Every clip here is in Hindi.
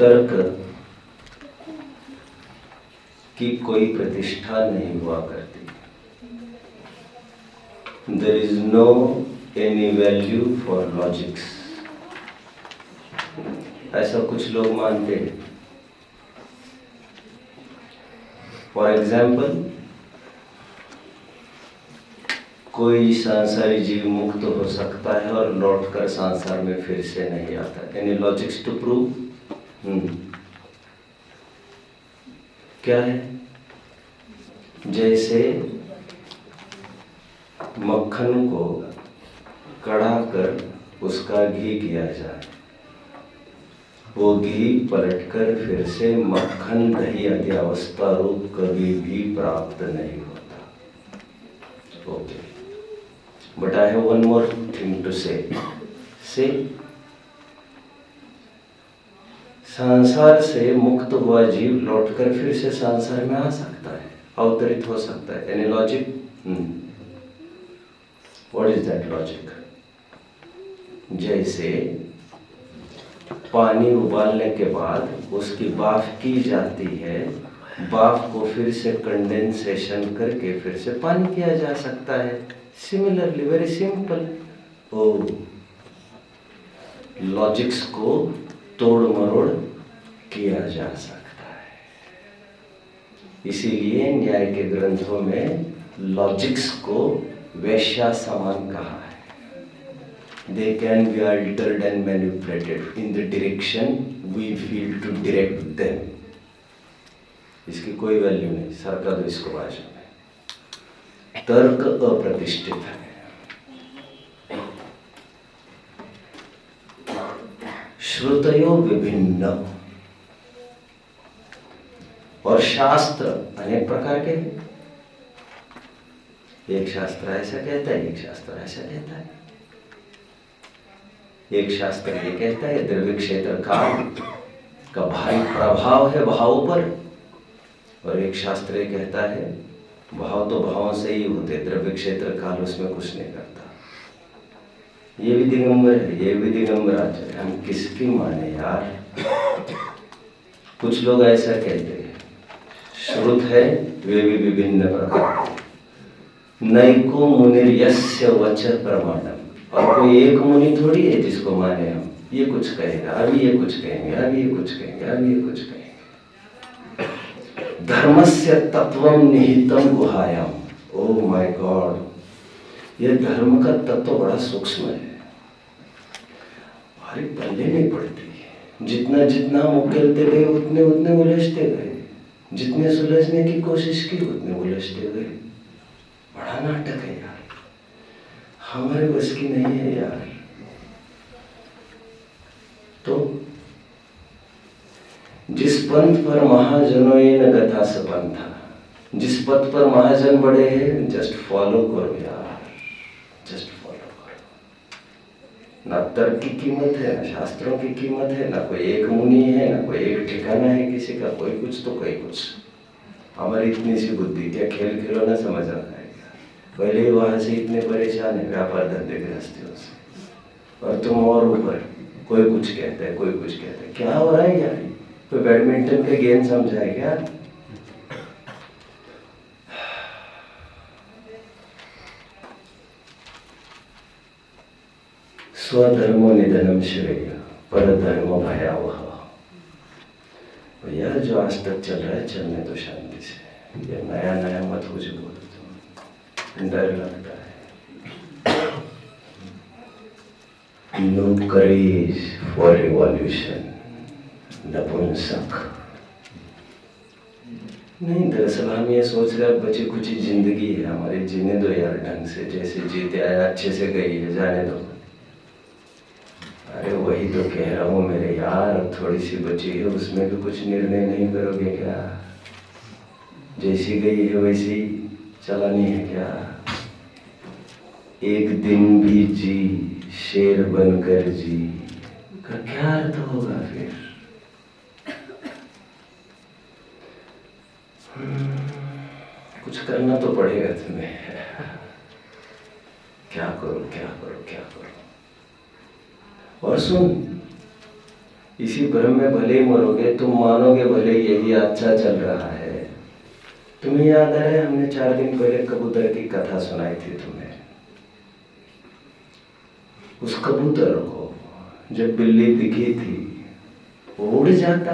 तर्क की कोई प्रतिष्ठा नहीं हुआ करती। There is no any value for logics. ऐसा कुछ लोग मानते हैं। फॉर एग्जाम्पल, कोई सांसारिक जीव मुक्त हो सकता है और लौटकर संसार में फिर से नहीं आता। Any logics to prove? क्या है? जैसे मक्खन को कड़ा कर उसका घी किया जाए, वो घी पलटकर फिर से मक्खन दही आदि अवस्था रूप कभी भी प्राप्त नहीं होता। Okay, but I have one more thing to say. संसार से मुक्त हुआ जीव लौटकर फिर से संसार में आ सकता है, अवतरित हो सकता है। Any logic? What is that logic? जैसे पानी उबालने के बाद उसकी भाप की जाती है, भाप को फिर से कंडेंसेशन करके फिर से पानी किया जा सकता है। Similarly, very simple. लॉजिक्स को तोड़ मरोड़ किया जा सकता है। इसीलिए न्याय के ग्रंथों में लॉजिक्स को वैश्या समान कहा है। They can be altered and manipulated in the direction we feel to direct them. इसकी कोई वैल्यू नहीं, सरका दो इसको भाषा में। तर्क अप्रतिष्ठित है। श्रुतयो विभिन्न, और शास्त्र अनेक प्रकार के हैं। एक शास्त्र ऐसा कहता है, एक शास्त्र ऐसा कहता है। एक शास्त्र ये कहता है द्रव्य क्षेत्र काल का भारी प्रभाव है भावों पर, और एक शास्त्र ये कहता है भाव तो भावों से ही होते, द्रव्य क्षेत्र काल उसमें कुछ नहीं करता। ये भी दिगंबर है, ये भी दिगंबर आचार्य। हम किसकी माने यार? कुछ लोग ऐसा कहते हैं श्रुत है वे भी विभिन्न प्रकार, नैको मुनिर यस्य वच प्रमाणम। और कोई एक मुनि थोड़ी है जिसको माने हम। ये कुछ कहेगा, अभी ये कुछ कहेंगे, अभी ये कुछ कहेंगे, अभी ये कुछ कहेंगे। धर्मस्य तत्वम निहितम गुहायाम। ओह माय गॉड, ये धर्म का तत्व बड़ा सूक्ष्म है, हमारी पल्ले नहीं पड़ती। जितना जितना हम उकेलते गए उतने उतने उलझते गए, जितने सुलझने की कोशिश की उतने उलझते गए। बड़ा नाटक है यार, हमारे बस की नहीं है यार। तो जिस पंथ पर महाजनों ने गथा स पंथा, जिस पथ पर महाजन बड़े हैं जस्ट फॉलो करो यार, जस्ट फॉलो करो। ना तर्क की कीमत है, ना शास्त्रों की कीमत है, ना कोई एक मुनि है, ना कोई एक ठिकाना है किसी का। कोई कुछ तो कोई कुछ। हमारी इतनी सी बुद्धि, क्या खेल खेलो ना समझ आता है। पहले ही वहां से इतने परेशान है व्यापार धंधे गृहस्थियों से, और तुम और ऊपर कोई कुछ कहता है, कोई कुछ कहता है। क्या हो रहा है यार? कोई बैडमिंटन का गेम समझा है क्या? स्वधर्मो निधनम श्रेय परधर्मो भयावह। भैया जो आज तक चल रहा है चलने तो शांति से, ये नया नया मत हो जो बोलो तुम, डर लगता है। नो करेज फॉर रिवॉल्यूशन, नपुंसक। नहीं, दरअसल हम ये सोच रहे बची कुछ जिंदगी है हमारी, जीने दो यार ढंग से, जैसे जीते आया अच्छे से गई है, जाने दो। अरे वही तो कह रहा हूँ मेरे यार, थोड़ी सी बची है, उसमें भी कुछ निर्णय नहीं करोगे क्या? जैसी गई है वैसी चलानी है क्या? एक दिन भी जी शेर बनकर जी का क्या अर्थ होगा फिर? कुछ करना तो पड़ेगा तुम्हें। क्या करो क्या करो क्या करो। और सुन, इसी भ्रम में भले ही मरोगे, तुम मानोगे भले यही अच्छा चल रहा है। तुम्हें याद है हमने 4 दिन पहले कबूतर की कथा सुनाई थी तुम्हें। उस कबूतर को जब बिल्ली दिखी थी वो उड़ जाता,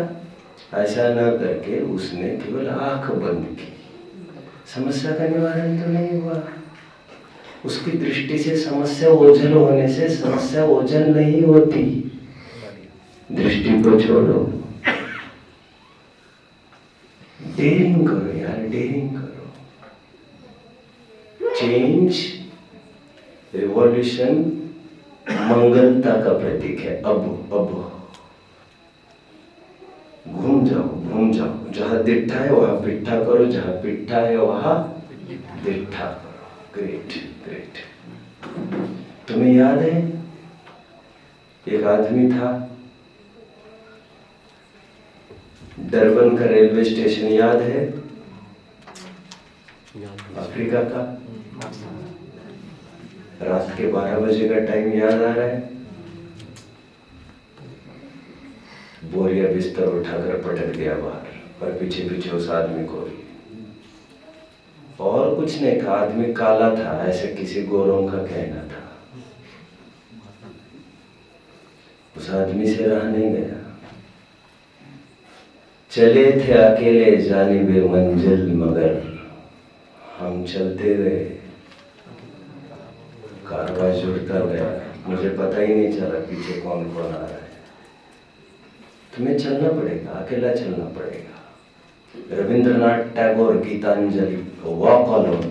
ऐसा न करके उसने केवल आंख बंद की। समस्या का निवारण तो नहीं हुआ। उसकी दृष्टि से समस्या ओझल होने से समस्या ओझल नहीं होती। दृष्टि को छोड़ो, डेयरिंग करो यार, डेयरिंग करो। चेंज, रिवॉल्यूशन मंगलता का प्रतीक है। अब घूम जाओ, जहां दिट्ठा है वहां पिट्ठा करो, जहां पिट्ठा है वहां दिट्ठा करो। ग्रेट। तुम्हें याद है एक आदमी था, डरबन का रेलवे स्टेशन याद है, अफ्रीका का, रात के 12 बजे का टाइम याद आ रहा है। बोरिया बिस्तर उठाकर पटक दिया बाहर और पीछे उस आदमी को भी। और कुछ नहीं था, आदमी काला था, ऐसे किसी गोरों का कहना था। उस आदमी से रहा नहीं गया। चले थे अकेले जानिबे मंजिल, मगर हम चलते गए, कारवां जुड़ता गया, मुझे पता ही नहीं चला पीछे कौन आ रहा है। तुम्हें चलना पड़ेगा, अकेला चलना पड़ेगा। Rabindranath Tagore Gitanjali, walk alone.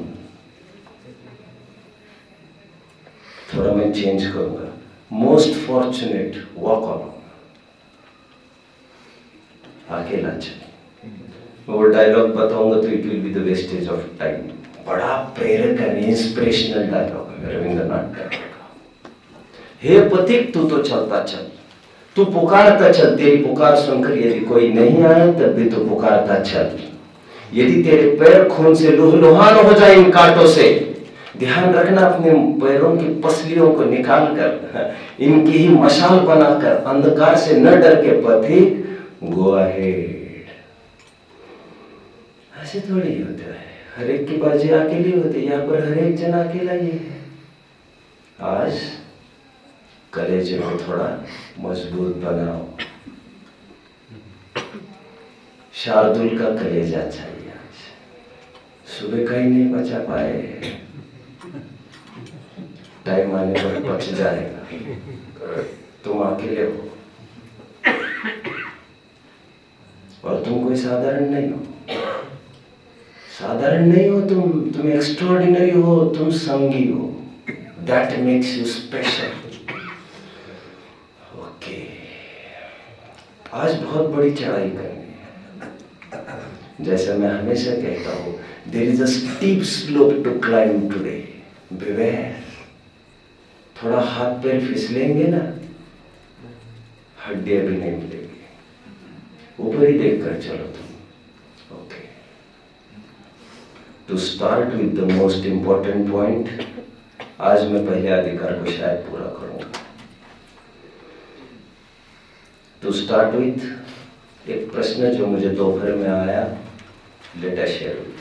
थोड़ा मैं चेंज करूंगा, मोस्ट फॉर्चुनेट वॉक अलोन, अकेला चल। वो डायलॉग बताऊंगा तो it will be the wastage of time. बड़ा प्रेरक है, इंस्पिरेशनल डायलॉग है रविंद्रनाथ टैगोर का। हे पथिक तू तो चलता चल, तू पुकारता चल, तेरी पुकार सुनकर यदि कोई नहीं आया तब भी तू पुकारता चल। यदि तेरे पैर खून से लुहलुहान हो जाए इन कांटों से, ध्यान रखना अपने पैरों की पसलियों को निकाल कर, इनकी ही मशाल बनाकर अंधकार से न डर के पथिक गो अहेड। ऐसे थोड़ी होता है, हर एक की बाजी अकेली होती है। यहाँ पर हर एक जन अकेला ही है। आज कलेजे को थोड़ा मजबूत बनाओ। शार्दुल का कलेजा चाहिए। आज सुबह का ही नहीं बचा पाए, टाइम आने पर बच जाएगा। तुम अकेले हो और तुम कोई साधारण नहीं हो। साधारण नहीं हो तुम एक्स्ट्राऑर्डिनरी हो, तुम संगी हो। That makes you special. Okay, आज बहुत बड़ी चढ़ाई करनी है। जैसे मैं हमेशा कहता हूं, there is a steep slope to climb today, beware. थोड़ा हाथ पैर फिसलेंगे ना, हड्डियां भी नहीं मिलेगी। ऊपर ही देखकर चलो तुम। Okay, to start with the most important point, आज मैं पहले अधिकार को शायद पूरा करूंगा। टू स्टार्ट विथ एक प्रश्न जो मुझे दोपहर में आया, लेट अस शेयर विथ।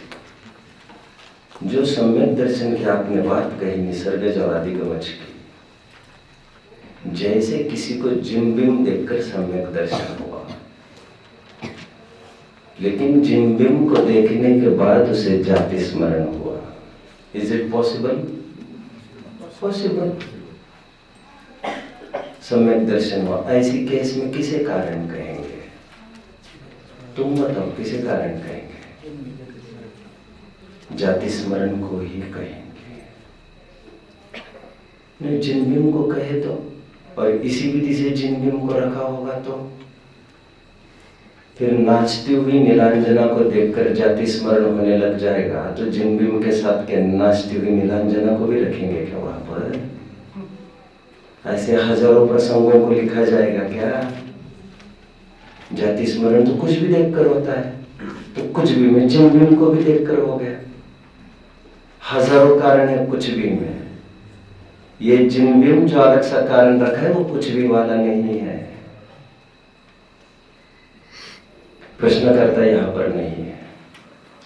जो सम्यक दर्शन की आपने बात कही, निसर्गज और आदिगमज की, जैसे किसी को जिम्बिम देखकर सम्यक दर्शन हुआ, लेकिन जिम्बिम को देखने के बाद उसे जाति स्मरण हुआ। Is it possible? पॉसिबल। सम्यक दर्शन हुआ। ऐसी केस में किसे कारण कहेंगे? तुम बताओ, किसे कारण कहेंगे? जाति स्मरण को ही कहेंगे। नहीं, जिम्बिम को कहे तो, और इसी विधि से जिम्बिम को रखा होगा तो फिर नाचती हुई नीलांजना को देखकर जाति स्मरण होने लग जाएगा, तो जिम्बिम के साथ के नाचती हुई नीलांजना को भी रखेंगे क्या वहां पर? ऐसे हजारों प्रसंगों को लिखा जाएगा क्या? जाति स्मरण तो कुछ भी देखकर होता है, तो कुछ भी में जिम्बिम को भी देखकर हो गया। हजारों कारण है कुछ भी में। ये जिम्बिम जो अलग सा कारण रखा है वो कुछ भी वाला नहीं है। प्रश्नकर्ता यहाँ पर नहीं है,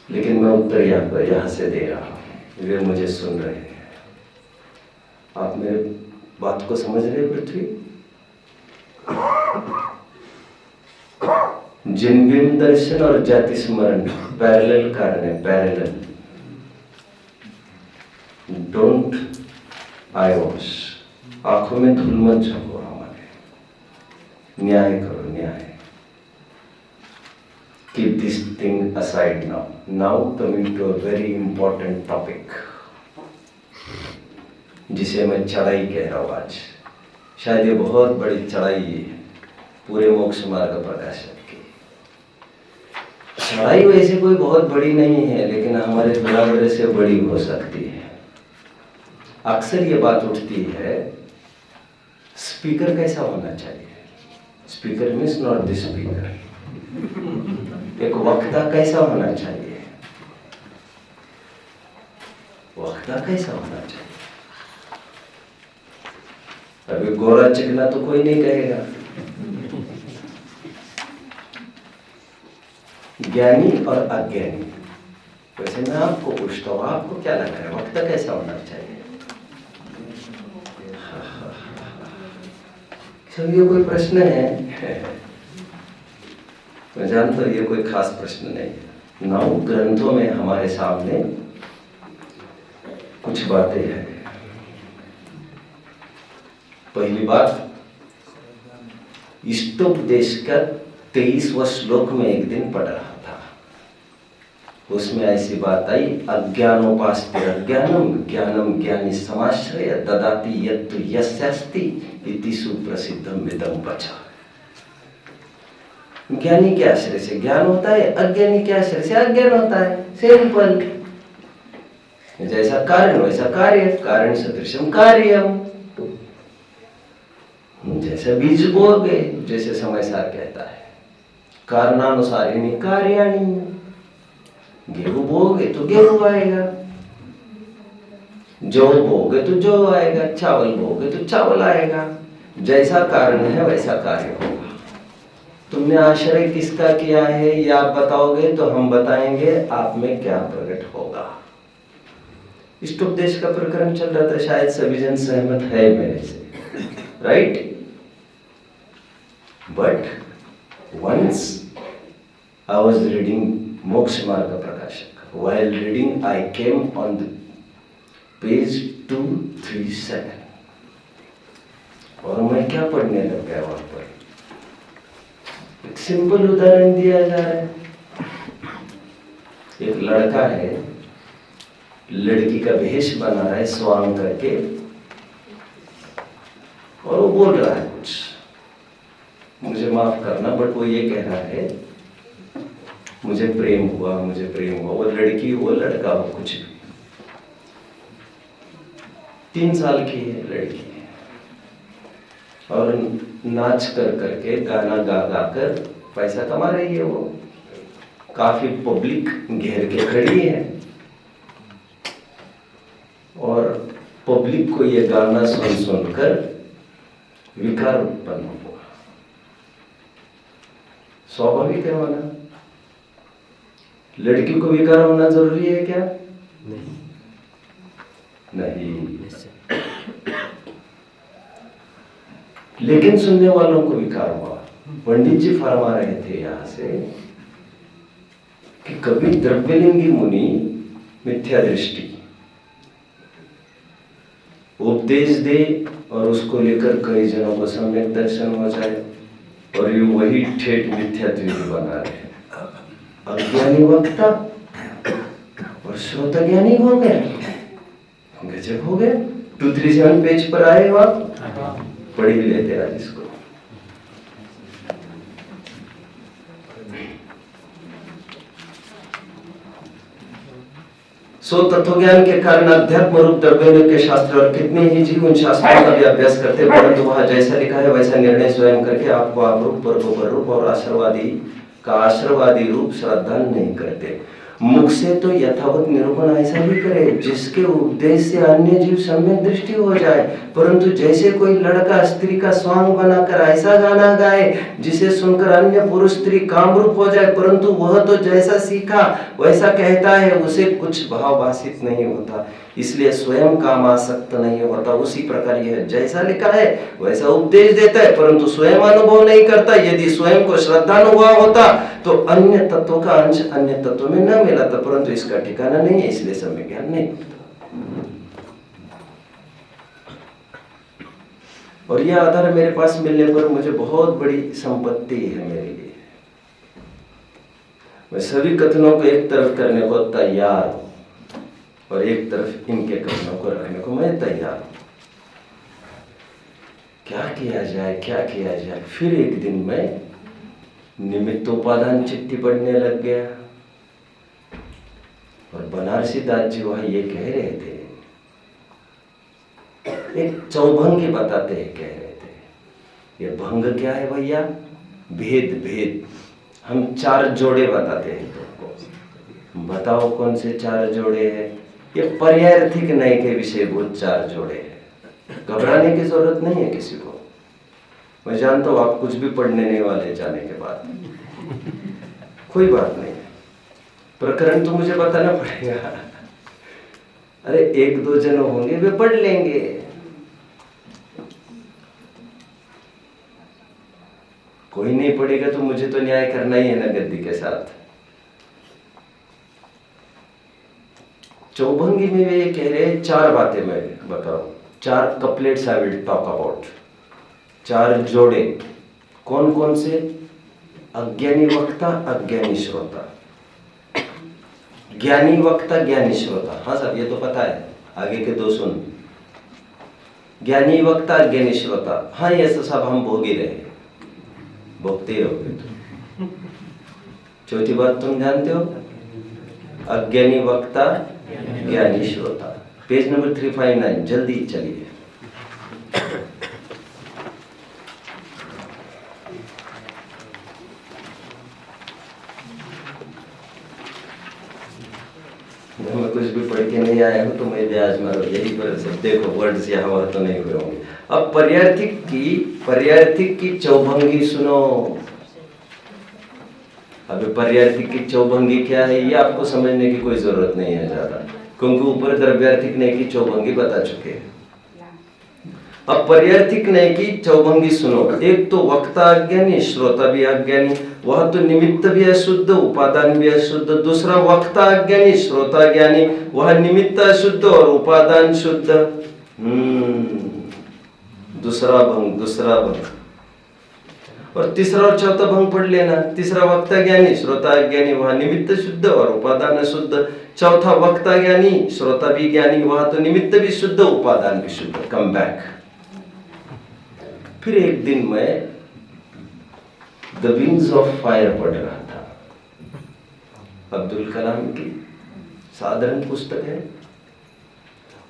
लेकिन मैं उत्तर यहाँ से दे रहा हूँ। वे मुझे सुन रहे हैं। आप मेरे बात को समझ रहे पृथ्वी? जिनबिंब दर्शन और जाति स्मरण पैरेलल कारण है, पैरेलल। डोंट आई वॉश, आंखों में धूल मत झोंको हमारे, न्याय करो, न्याय। Keep this thing aside now. Now coming to a very important topic, जिसे मैं चढ़ाई कह रहा हूँ आज। शायद ये बहुत बड़ी चढ़ाई है पूरे मोक्ष मार्ग प्रकाशन की। चढ़ाई वैसे कोई बहुत बड़ी नहीं है, लेकिन हमारे बराबर से बड़ी हो सकती है। अक्सर ये बात उठती है, स्पीकर कैसा होना चाहिए? Speaker means not the speaker. एक वक्ता कैसा होना चाहिए? वक्ता कैसा होना चाहिए? अभी गोरा चिकना तो कोई नहीं कहेगा। ज्ञानी और अज्ञानी। वैसे मैं आपको पूछता हूँ, आपको क्या लगता है वक्ता कैसा होना चाहिए? सब ये कोई प्रश्न है? मैं जानता हूँ ये कोई खास प्रश्न नहीं है। 9 ग्रंथों में हमारे सामने कुछ बातें हैं। पहली बात, इष्टोपदेश का 23वां श्लोक में एक दिन पढ़ रहा था, उसमें ऐसी बात आई, अज्ञानोपास्ते अज्ञानम ज्ञानम ज्ञानी समाश्रय ददाति यत्तु यस्यास्ति इति सुप्रसिद्धम विदम वचः। ज्ञानी के आश्रय से ज्ञान होता है, अज्ञानी के आश्रय से अज्ञान होता है। सिंपल। जैसा कारण वैसा कार्य, कारण सदृशम कार्यम। जैसे बीज बोओगे, जैसे समय सार कहता है, कारणानुसारिणी कार्याणि। गेहूं बोओगे तो गेहूं आएगा, जौ बोओगे तो जौ आएगा, चावल बोओगे तो चावल आएगा। जैसा कारण है वैसा कार्य होगा। तुमने आश्रय किसका किया है ये आप बताओगे तो हम बताएंगे आप में क्या प्रकट होगा। इष्टोपदेश का प्रकरण चल रहा था, शायद सभी जन सहमत है मेरे से, right? But once I was reading Moksha Marg प्रकाशक, while reading I came on the page 237 और मैं क्या पढ़ने लग गया वहां पर। एक सिंपल उदाहरण दिया जा रहा है। एक लड़का है, लड़की का भेष बना रहा है स्वांग करके, और वो बोल रहा है कुछ, मुझे माफ करना, बट वो ये कह रहा है मुझे प्रेम हुआ, मुझे प्रेम हुआ। वो लड़की हो लड़का हो कुछ भी, 3 साल की है लड़की, और नाच कर करके गाना गा गा कर पैसा कमा रही है। वो काफी पब्लिक घेर के खड़ी है, और पब्लिक को ये गाना सुन सुनकर विकार उत्पन्न हुआ। स्वाभाविक है होना। लड़की को विकार होना जरूरी है क्या? नहीं। लेकिन सुनने वालों को विकार हुआ। पंडित जी फरमा रहे थे यहां से कि कभी द्रव्यलिंगी मुनि मिथ्या दृष्टि उपदेश दे और उसको लेकर कई जनों को सम्यक दर्शन हो जाए, और ये वही ठेठ मिथ्या दृष्टि बना रहे। अज्ञानी वक्ता और श्रोता ज्ञानी हो गए, गजब हो गए। 237 पेज पर आए आप, पढ़ ही लेते आज इसको। सो तत्वज्ञान के कारण अध्यात्म रूप द्रव्यों के शास्त्र और कितने ही जीव उन शास्त्रों का भी अभ्यास करते, परंतु वहां जैसा लिखा है वैसा निर्णय स्वयं करके आपको आप रूप पर रूप और आश्रवादी का आश्रवादी रूप श्रद्धा नहीं करते। मुख से तो यथावत निरूपण ऐसा भी करे जिसके उपदेश से अन्य जीव सम्यक दृष्टि हो जाए, परंतु जैसे कोई लड़का स्त्री का स्वांग बनाकर ऐसा गाना गाए जिसे सुनकर अन्य पुरुष स्त्री कामरूप हो जाए, परंतु वह तो जैसा सीखा वैसा कहता है, उसे कुछ भाव भाषित नहीं होता, इसलिए स्वयं कामासक्त नहीं होता। उसी प्रकार यह जैसा लिखा है वैसा उपदेश देता है, परंतु स्वयं अनुभव नहीं करता। यदि स्वयं को श्रद्धानुभव होता तो अन्य तत्वों का अंश अन्य तत्व में न मिलाता, परंतु इसका ठिकाना नहीं है, इसलिए सम्यक ज्ञान नहीं होता। और यह आधार मेरे पास मिलने पर मुझे बहुत बड़ी संपत्ति है मेरे लिए। मैं सभी कथनों को एक तरफ करने को तैयार हूं और एक तरफ इनके कथनों को रखने को मैं तैयार हूं। क्या किया जाए, क्या किया जाए। फिर एक दिन मैं निमित्तोपादान चिट्ठी पढ़ने लग गया और बनारसी दास जी वहां ये कह रहे थे, एक चौभंगी बताते हैं, कह रहे थे ये भंग क्या है भैया, भेद भेद। हम 4 जोड़े बताते हैं तुमको, बताओ कौन से 4 जोड़े हैं। ये पर्यायर्थिक नय के विषयभूत 4 जोड़े हैं, घबराने की जरूरत नहीं है किसी को। मैं जानता हूं आप कुछ भी पढ़ने नहीं वाले जाने के बाद, कोई बात नहीं, प्रकरण तो मुझे बताना पड़ेगा। अरे 1-2 जन होंगे वे पढ़ लेंगे। कोई नहीं पढ़ेगा तो मुझे तो न्याय करना ही है ना गद्दी के साथ। चौभंगी में वे कह रहे हैं 4 बातें मैं बताऊं, 4 couplets I will talk about, 4 जोड़े। कौन कौन से? अज्ञानी वक्ता, अज्ञानी श्रोता, ज्ञानी वक्ता, ज्ञानी श्रोता। हाँ साहब ये तो पता है, आगे के 2 सुन। ज्ञानी वक्ता, अज्ञानी श्रोता, हाँ ये तो सब हम भोग ही रहे, भोगते ही रहोगे तुम। चौथी बात तुम जानते हो, अज्ञानी वक्ता, ज्ञानी श्रोता। पेज नंबर 359, जल्दी चलिए। मैं कुछ भी पढ़ के नहीं आया हूं तो मैं ब्याज मारो यही पर सब देखो, वर्ड्स यहाँ वहां तो नहीं हुए होंगे। अब पर्यायर्थिक की चौभंगी सुनो। अब पर्यायर्थिक की चौभंगी क्या है ये आपको समझने की कोई जरूरत नहीं है ज्यादा, क्योंकि ऊपर द्रव्यार्थिक नय की चौभंगी बता चुके हैं। अब पर्यायर्थिक नय की चौभंगी सुनो। एक तो वक्ता अज्ञानी, श्रोता भी अज्ञानी, वह तो निमित्त भी अशुद्ध, उपादान भी अशुद्ध। दूसरा वक्ता अज्ञानी, श्रोता ज्ञानी, वह निमित्त अशुद्ध और उपादान शुद्ध। दूसरा भंग। और तीसरा और चौथा भंग पढ़ लेना। तीसरा वक्ता ज्ञानी, श्रोता अज्ञानी, वह निमित्त शुद्ध और उपादान अशुद्ध। चौथा वक्ता ज्ञानी, श्रोता भी ज्ञानी, वह तो निमित्त भी शुद्ध, उपादान भी शुद्ध। Come back. फिर एक दिन मैं द विंग्स ऑफ फायर पढ़ रहा था, अब्दुल कलाम की साधारण पुस्तक है।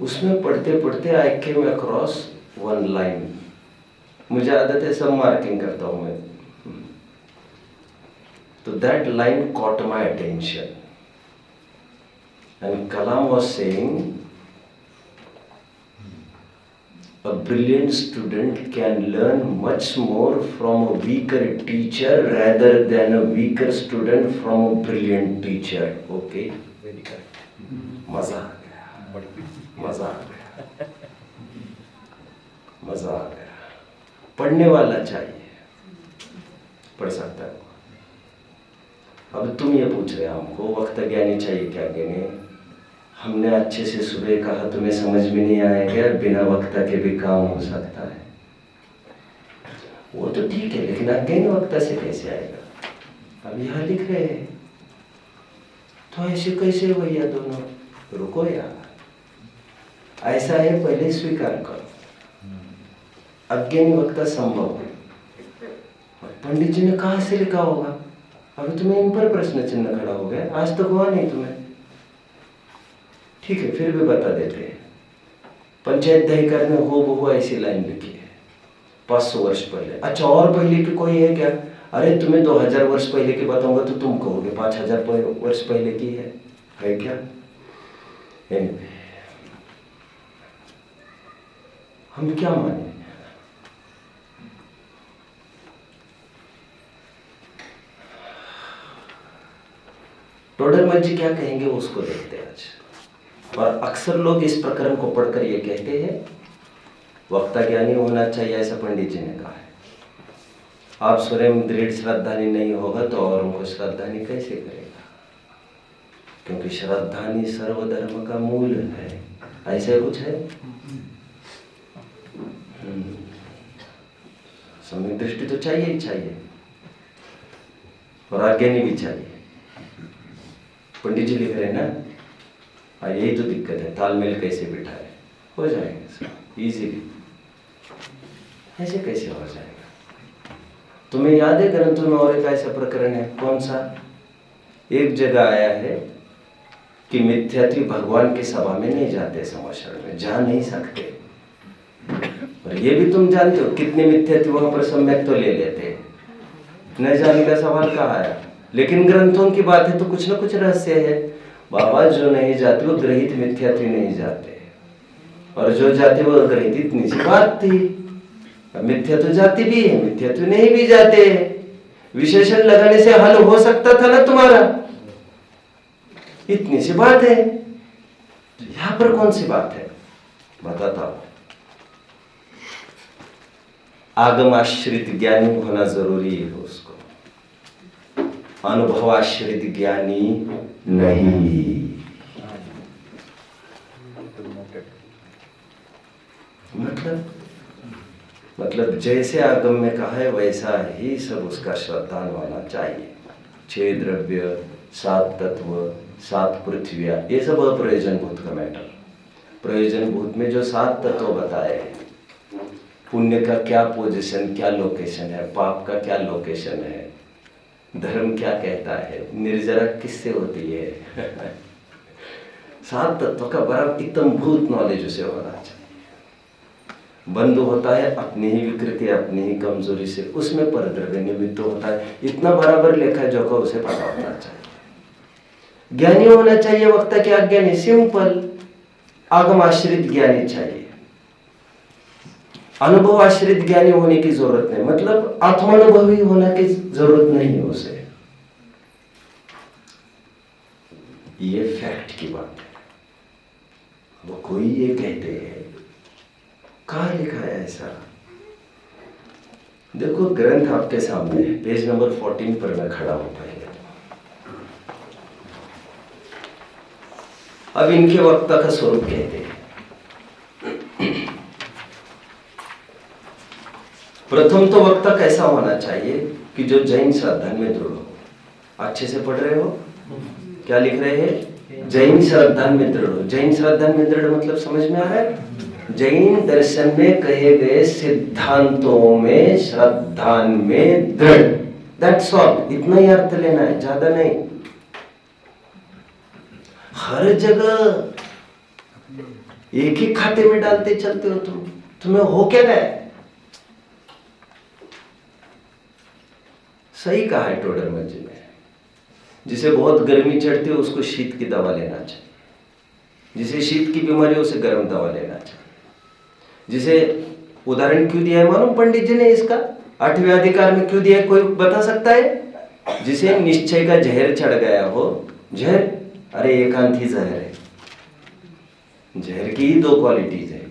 उसमें पढ़ते पढ़ते आई केम अक्रॉस 1 लाइन। मुझे आदत है सब मार्किंग करता हूं मैं, तो that line caught my attention and Kalam was saying, a brilliant student can learn much more from a weaker teacher rather than a weaker student from a brilliant teacher. Okay? Very correct. मजा आ गया, मजा आ गया, मजा आ गया। पढ़ने वाला चाहिए, पढ़ सकता है। अब तुम ये पूछ रहे हमको वक्त ज्ञानी चाहिए क्या? ज्ञानी हमने अच्छे से सुबह कहा, तुम्हें समझ में नहीं आएगा, बिना वक्ता के भी काम हो सकता है। वो तो ठीक है, लेकिन अज्ञानी वक्ता से कैसे आएगा? अब यहाँ लिख रहे हैं तो ऐसे कैसे भैया दोनों? रुको यार, ऐसा है पहले स्वीकार करो, अज्ञानी वक्ता संभव है। पंडित जी ने कहा से लिखा होगा? अभी तुम्हें इन पर प्रश्न चिन्ह खड़ा हो गया, आज तक हुआ नहीं तुम्हें। ठीक है, फिर भी बता देते हैं। पंचायत दहीकर में हो ऐसी लाइन लिखी है, 500 वर्ष पहले। अच्छा, और पहले की कोई है क्या? अरे तुम्हें 2000 वर्ष पहले की बताऊंगा तो तुम कहोगे 5000 वर्ष पहले की है क्या? Anyway, हम क्या माने? टोडरमल जी क्या कहेंगे उसको देखते हैं आज। और अक्सर लोग इस प्रकरण को पढ़कर ये कहते हैं वक्ता ज्ञानी होना चाहिए, ऐसा पंडित जी ने कहा है। आप स्वयं दृढ़ श्रद्धानी नहीं होगा तो औरों को श्रद्धानी कैसे करेगा? क्योंकि श्रद्धानी सर्वधर्म का मूल है। ऐसा कुछ है? सम्यक दृष्टि तो चाहिए ही चाहिए और अज्ञानी भी चाहिए। पंडित जी लिख रहे हैं ना, यही तो दिक्कत है, तालमेल कैसे बिठाए? हो जाएगा इजीली। ऐसे कैसे हो जाएगा? तुम्हें याद है ग्रंथों में और एक ऐसा प्रकरण है, कौन सा? एक जगह आया है कि मिथ्यात्वी भगवान की सभा में नहीं जाते, समाशरण में जा नहीं सकते। और ये भी तुम जानते हो कितने मिथ्यात्वी वहां पर सम्यक तो ले लेते, न जाने का सवाल कहाँ आया। लेकिन ग्रंथों की बात है तो कुछ ना कुछ रहस्य है। बाबा जो नहीं जाते वो ग्रहित मिथ्यात्वी नहीं जाते, और जो जाते वो ग्रहित, इतनी सी बात थी। मिथ्यात्व जाति भी है, मिथ्यात्व नहीं भी जाते हैं। विशेषण लगाने से हल हो सकता था ना तुम्हारा, इतनी सी बात है। यहां पर कौन सी बात है बताता हूं। आगमाश्रित ज्ञानी होना जरूरी है उसको, अनुभवाश्रित ज्ञानी नहीं। मतलब जैसे आगम में कहा है वैसा ही सब उसका श्रद्धान होना चाहिए। 6 द्रव्य, 7 तत्व, 7 पृथ्वियां, ये सब अप्रयोजनभूत का मैटर। प्रयोजनभूत में जो 7 तत्व बताए हैं, पुण्य का क्या पोजीशन, क्या लोकेशन है, पाप का क्या लोकेशन है, धर्म क्या कहता है, निर्जरा किससे होती है 7 तत्व का बड़ा एकदम भूत नॉलेज उसे होना चाहिए। बंद होता है अपनी ही विकृति, अपनी ही कमजोरी से, उसमें परद्रव्य निमित्त होता है। इतना बराबर लेखा जोखा उसे पता होना चाहिए। ज्ञानी होना चाहिए वक्ता के अज्ञानी, सिंपल। आगम आश्रित ज्ञानी चाहिए, अनुभव आश्रित ज्ञानी होने की जरूरत नहीं। मतलब आत्मानुभवी होने की जरूरत नहीं है उसे। ये फैक्ट की बात है। वो कोई ये कहते हैं, कहाँ लिखा है ऐसा? देखो ग्रंथ आपके सामने है, पेज नंबर 14 पर मैं खड़ा हूं पहले। अब इनके वक्ता का स्वरूप कहते हैं। प्रथम तो वक्ता कैसा होना चाहिए कि जो जैन श्रद्धा में दृढ़ हो। अच्छे से पढ़ रहे हो? क्या लिख रहे हैं? जैन श्रद्धा में दृढ़ हो। जैन श्रद्धा में दृढ़ मतलब समझ में आ रहा है? जैन दर्शन में कहे गए सिद्धांतों में श्रद्धा में दृढ़, दैट्स ऑल। इतना ही अर्थ लेना है, ज्यादा नहीं। हर जगह एक ही खाते में डालते चलते हो तुम, तुम्हें हो क्या गया? सही कहा है टोडरमल जी ने, जिसे बहुत गर्मी चढ़ती है उसको शीत की दवा लेना चाहिए, जिसे शीत की बीमारी है उसे गर्म दवा लेना चाहिए। जिसे उदाहरण क्यों दिया है मालूम पंडित जी ने इसका? 8वें अधिकार में क्यों दिया है, कोई बता सकता है? जिसे निश्चय का जहर चढ़ गया हो। जहर, अरे एकांत ही जहर है। जहर की ही 2 क्वालिटीज है।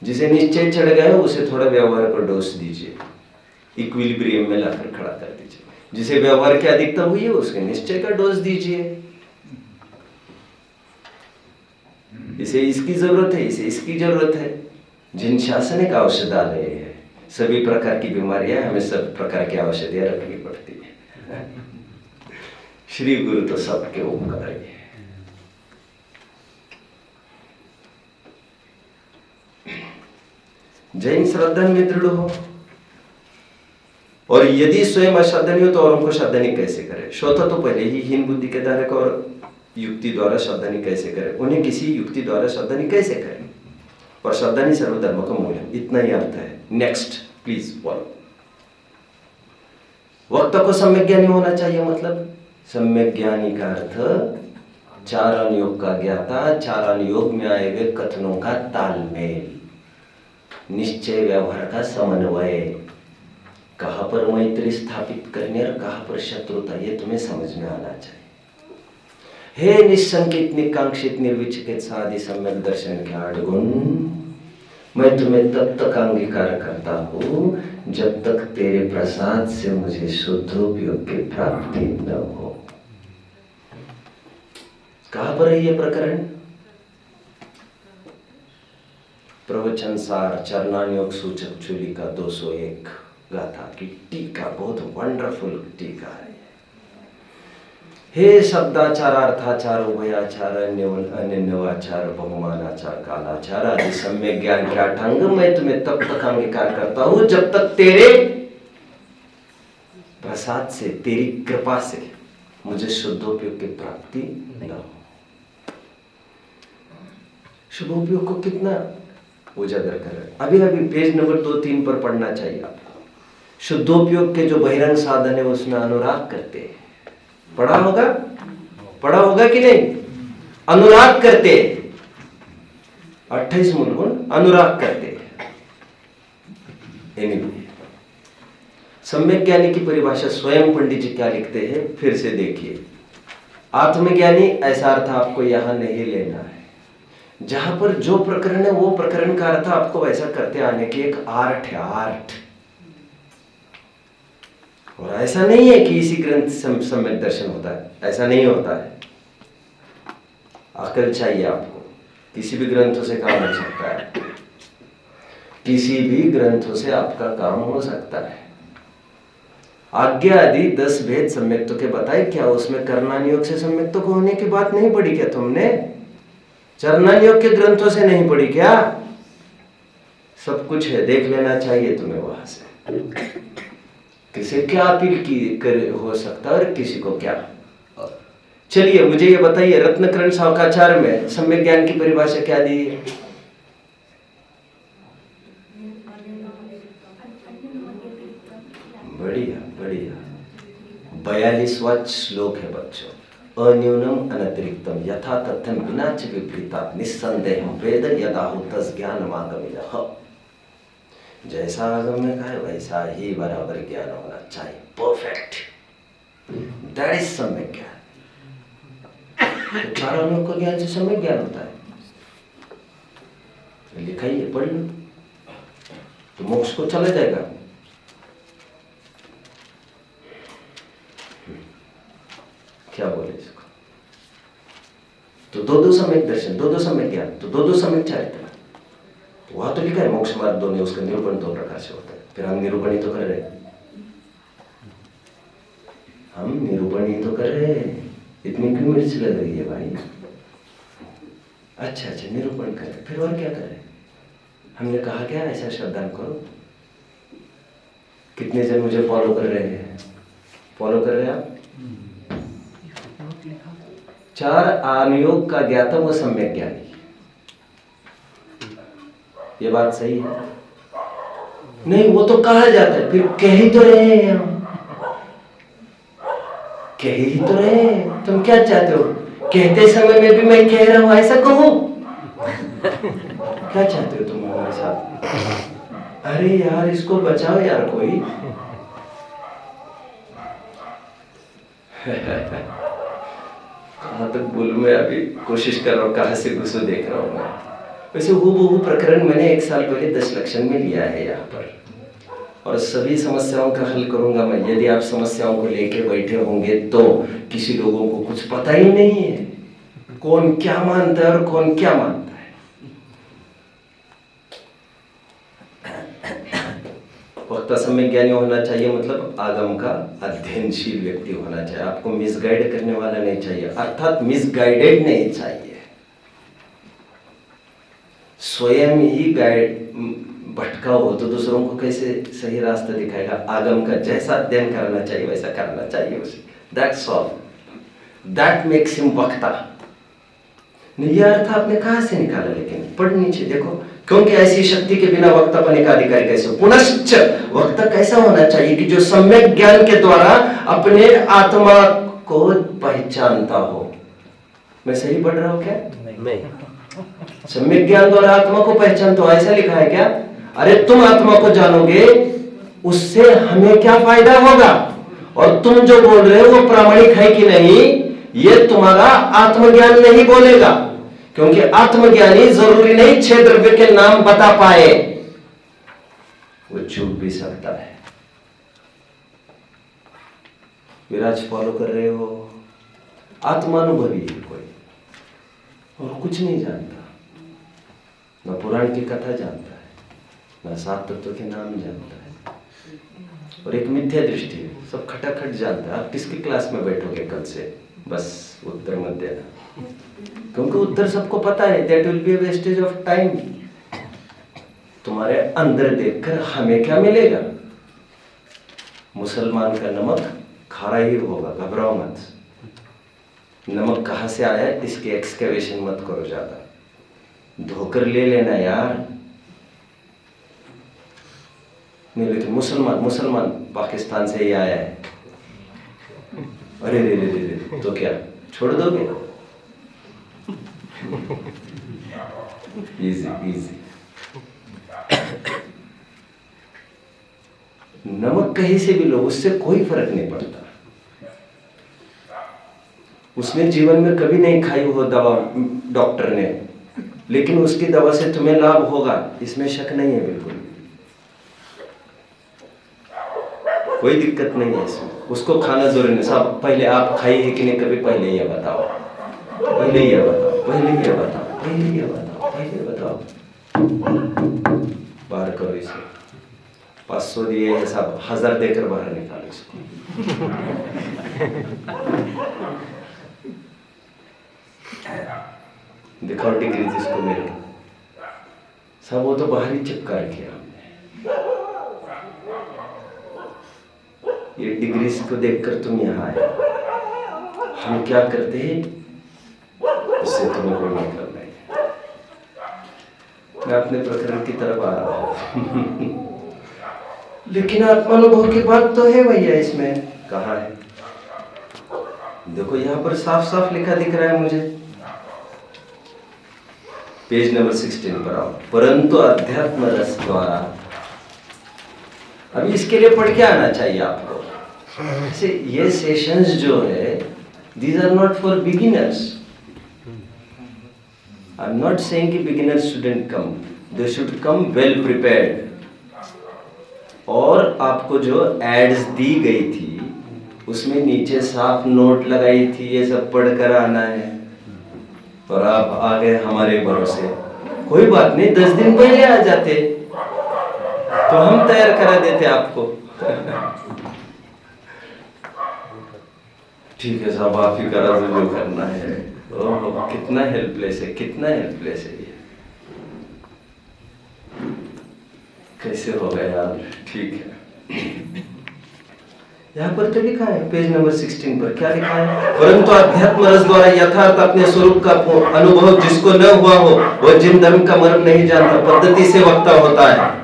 जिसे निश्चय चढ़ गया है उसे थोड़ा व्यवहार को डोज दीजिए, इक्विलिब्रियम में लाकर खड़ा कर दीजिए। जिसे व्यवहार की अधिकता हुई है उसके निश्चय का डोज दीजिए। इसे इसकी जरूरत है, इसे इसकी जरूरत है। जिन शासनिक औषधालय है, सभी प्रकार की बीमारियां, हमें सब प्रकार की औषधियां रखनी पड़ती है। श्री गुरु तो सबके उपकार है। जैन श्रद्धा में दृढ़ हो, और यदि स्वयं अश्रद्धनीय हो तो औरों को श्रद्धनीय कैसे करे? श्रोता तो पहले ही हीन बुद्धि के धारक और युक्ति द्वारा श्रद्धनीय कैसे करे, उन्हें किसी युक्ति द्वारा श्रद्धनीय कैसे करें? और श्रद्धनीय सर्वधर्म का मूल है, इतना ही अर्थ है। Next please follow. वक्ता को सम्यक ज्ञानी होना चाहिए, मतलब सम्यक ज्ञानी का अर्थ चारण योग का ज्ञाता, चारण योग में आए हुए कथनों का तालमेल, निश्चय व्यवहार का समन्वय, कहां पर मैत्री स्थापित करने और कहां पर शत्रुता, ये तुम्हें समझ में आना चाहिए। हे निशंकित निकांक्षित निर्विचिकित सादि सम्यक दर्शन के 8 गुण, मैं तुम्हें तब तक अंगीकार करता हूं जब तक तेरे प्रसाद से मुझे शुद्धोपयोग की प्राप्ति न हो। कहां पर है ये प्रकरण? प्रवचन सार चरणान्योग सूचक चूली का 201 गाथा की टीका, बहुत वंडरफुल टीका है। हे शब्दाचार, अर्थाचार, उभयाचार, अन्यवाचार, बहुमानाचार, कालाचार आदि सम्यक ज्ञान के 8 अंग मैं तुम्हें तब तक अंगीकार करता हूं जब तक तेरे प्रसाद से, तेरी कृपा से मुझे शुद्धोपयोग की प्राप्ति न हो। शुद्धोपयोग को कितना उजागर कर रहे, अभी पेज नंबर 2-3 पर पढ़ना चाहिए आपको। शुद्धोपयोग के जो बहिरंग साधन है उसमें अनुराग करते हैं, पढ़ा होगा कि नहीं? अनुराग करते, 28 मूल गुण अनुराग करते। सम्यक ज्ञानी की परिभाषा स्वयं पंडित जी क्या लिखते हैं, फिर से देखिए। आत्मज्ञानी ऐसा अर्थ आपको यहां नहीं लेना है, जहां पर जो प्रकरण है वो प्रकरण का अर्थ आपको वैसा करते आने की एक आर्ट है, आर्ट। और ऐसा नहीं है कि इसी ग्रंथ सम्यक दर्शन होता है, ऐसा नहीं होता है। अकल चाहिए आपको, किसी भी ग्रंथों से काम हो सकता है, किसी भी ग्रंथों से आपका काम हो सकता है। आज्ञा आदि 10 भेद सम्यक्तों के बताए, क्या उसमें कर्णानियोग से सम्यक्तों को होने की बात नहीं पढ़ी क्या तुमने? चरणानियोग के ग्रंथों से नहीं पढ़ी क्या? सब कुछ है, देख लेना चाहिए तुम्हें वहां से। किसे क्या अपील की कर हो सकता है और किसी को क्या। चलिए मुझे ये बताइए, रत्नकरण सावकाचार्य में सम्यक ज्ञान की परिभाषा क्या दी है? बढ़िया बढ़िया, 42वां श्लोक है बच्चों। अन्यूनम अनतिरिक्तम यथा तथ्यम विना च विपरीता निस्संदेहम वेद यदाहु तस् ज्ञानमागमिनः। जैसा आगम ने कहा है वैसा ही बराबर ज्ञान होना चाहिए, परफेक्ट, दैट इज सम्यक ज्ञान। तो चारों लोग को ज्ञान से सम्यक ज्ञान होता है, लिखा ही है, पढ़ लो तो मोक्ष को चला जाएगा। क्या बोले इसको? तो दो सम्यक दर्शन, दो सम्यक ज्ञान, तो दो सम्यक चारित्र। वहां तो लिखा है मोक्ष मार्ग 2 में, उसका निरूपण 2 प्रकार से होता है। फिर हम निरूपण ही तो कर रहे हैं, हम निरूपण ही तो कर रहे हैं। इतनी क्यों मिर्च लग रही है भाई? अच्छा निरूपण कर रहे, फिर और क्या कर रहे? हमने कहा क्या ऐसा श्रद्धान करो? कितने जन मुझे फॉलो कर रहे हैं? फॉलो कर रहे हैं आप? 4 अनुयोग का ज्ञाता वो सम्यक ज्ञानी, ये बात सही है? नहीं, वो तो कहा जाता है, फिर कह ही तो रहे हैं हम, कह ही तो रहे हैं। तुम क्या चाहते हो? कहते समय में भी मैं कह रहा हूं ऐसा कहूं? क्या चाहते हो तुम हमारे साथ? अरे यार इसको बचाओ यार कोई। कहां तक बोलूं मैं, अभी कोशिश कर रहा हूं, कहां से घुसो देख रहा हूं मैं। वैसे हूबहू प्रकरण मैंने 1 साल पहले 10 लक्षण में लिया है यहाँ पर, और सभी समस्याओं का हल करूंगा मैं। यदि आप समस्याओं को लेके बैठे होंगे तो किसी लोगों को कुछ पता ही नहीं है कौन क्या मानता है और कौन क्या मानता है। वक्ता सम्यक ज्ञानी होना चाहिए, मतलब आगम का अध्ययनशील व्यक्ति होना चाहिए। आपको मिसगाइड करने वाला नहीं चाहिए, अर्थात मिसगाइडेड नहीं चाहिए। स्वयं ही गाइड भटका हो तो दूसरों को कैसे सही रास्ता दिखाएगा? आगम का जैसा अध्ययन करना चाहिए वैसा करना चाहिए उसे। That's all, that makes him वक्ता। ये अर्थ आपने कहां से निकाला? लेकिन पढ़ नीचे देखो, क्योंकि ऐसी शक्ति के बिना वक्तापन का अधिकारी कैसे? पुनश्च वक्ता कैसा होना चाहिए कि जो सम्यक ज्ञान के द्वारा अपने आत्मा को पहचानता हो। मैं सही पढ़ रहा हूं क्या? नहीं। सम्यक ज्ञान द्वारा आत्मा को पहचानता हो, ऐसा लिखा है क्या? अरे तुम आत्मा को जानोगे, उससे हमें क्या फायदा होगा? और तुम जो बोल रहे हो वो प्रामाणिक है कि नहीं, ये तुम्हारा आत्मज्ञान नहीं बोलेगा। क्योंकि आत्मज्ञानी जरूरी नहीं 6 द्रव्य के नाम बता पाए, वो चूक भी सकता है। विराज फॉलो कर रहे हो, आत्मानुभवी है कोई, और कुछ नहीं जानता, न पुराण की कथा जानता है, न 7 तत्व के नाम जानता है, और एक मिथ्या दृष्टि है, सब खटाखट जानता है। आप किसकी क्लास में बैठोगे कल से? बस उत्तर मत देना, क्योंकि उत्तर सबको पता है। That will be a wastage of time. तुम्हारे अंदर देखकर हमें क्या मिलेगा? मुसलमान का नमक खारा ही होगा, घबराओ मत। नमक कहां से आया इसकी एक्सकैवेशन मत करो ज्यादा, धोकर ले लेना यार। नहीं लेकिन मुसलमान पाकिस्तान से ही आया है, अरे रे, तो क्या छोड़ दोगे? इजी। नमक कहीं से भी लो, उससे कोई फर्क नहीं पड़ता। उसने जीवन में कभी नहीं खाई हो दवा डॉक्टर ने, लेकिन उसकी दवा से तुम्हें लाभ होगा, इसमें शक नहीं है बिल्कुल। कोई दिक्कत नहीं है इसमें, उसको खाना जरूरी नहीं। साहब पहले आप खाई है कि नहीं कभी? पहले ये बताओ, पहले ये बताओ। बाहर करो इसे, 500 दिए है साहब, 1000 देकर बाहर निकालो इसको। दिखाओ डिग्री जिसको मेरे सब, वो तो बाहर ही चिपका रखे हमने। ये डिग्रीज को देखकर तुम यहाँ आए, हम क्या करते हैं उससे तुम्हें कोई मतलब नहीं। मैं अपने प्रकरण की तरफ आ रहा हूँ। लेकिन आत्मानुभव की बात तो है भैया, इसमें कहाँ है? देखो यहाँ पर साफ साफ लिखा दिख रहा है मुझे, पेज नंबर 16 पर आओ। परंतु अध्यात्म रस द्वारा, अभी इसके लिए पढ़ के आना चाहिए आपको। ये सेशंस जो है, these are not for beginners. I'm not saying कि beginners shouldn't come. They should come well prepared. और आपको जो एड्स दी गई थी उसमें नीचे साफ नोट लगाई थी, ये सब पढ़कर आना है, और आप आ गए हमारे भरोसे। कोई बात नहीं, 10 दिन पहले आ जाते तो हम तैयार करा देते आपको। ठीक है साहब, आप ही करा दो जो करना है। ओह कितना हेल्पलेस है, कितना हेल्पलेस है ये, कैसे हो गया यार? ठीक है, यहाँ पर तो लिखा है पेज नंबर 16 पर, क्या लिखा है? परंतु अध्यात्म रस द्वारा यथार्थ अपने स्वरूप का अनुभव जिसको न हुआ हो, वह जिन धर्म का मर्म नहीं जानता, पद्धति से वक्ता होता है।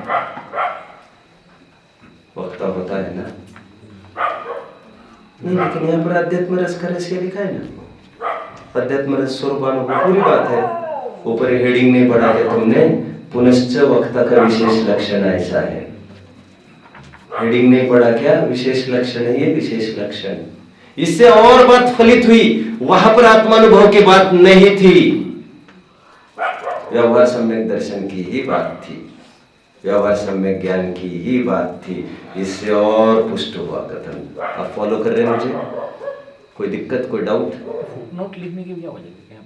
वक्ता होता है ना? नहीं, लेकिन यहाँ पर अध्यात्म रस का रहस्य लिखा है ना, अध्यात्म रस स्वरूपानुभव, पूरी बात है। ऊपर हेडिंग नहीं पढ़ा है तुमने, पुनश्च वक्ता का विशेष लक्षण ऐसा है। हेडिंग नहीं पढ़ा क्या? विशेष लक्षण है ये, विशेष लक्षण। इससे और बात फलित हुई, वहां पर आत्मानुभव की बात नहीं थी, व्यवहार सम्यक दर्शन की ही बात थी, व्यवहार सम्यक ज्ञान की ही बात थी। इससे और पुष्ट हुआ कथन। आप फॉलो कर रहे हैं मुझे? कोई दिक्कत, कोई डाउट? नोट लिखने की क्या वजह है?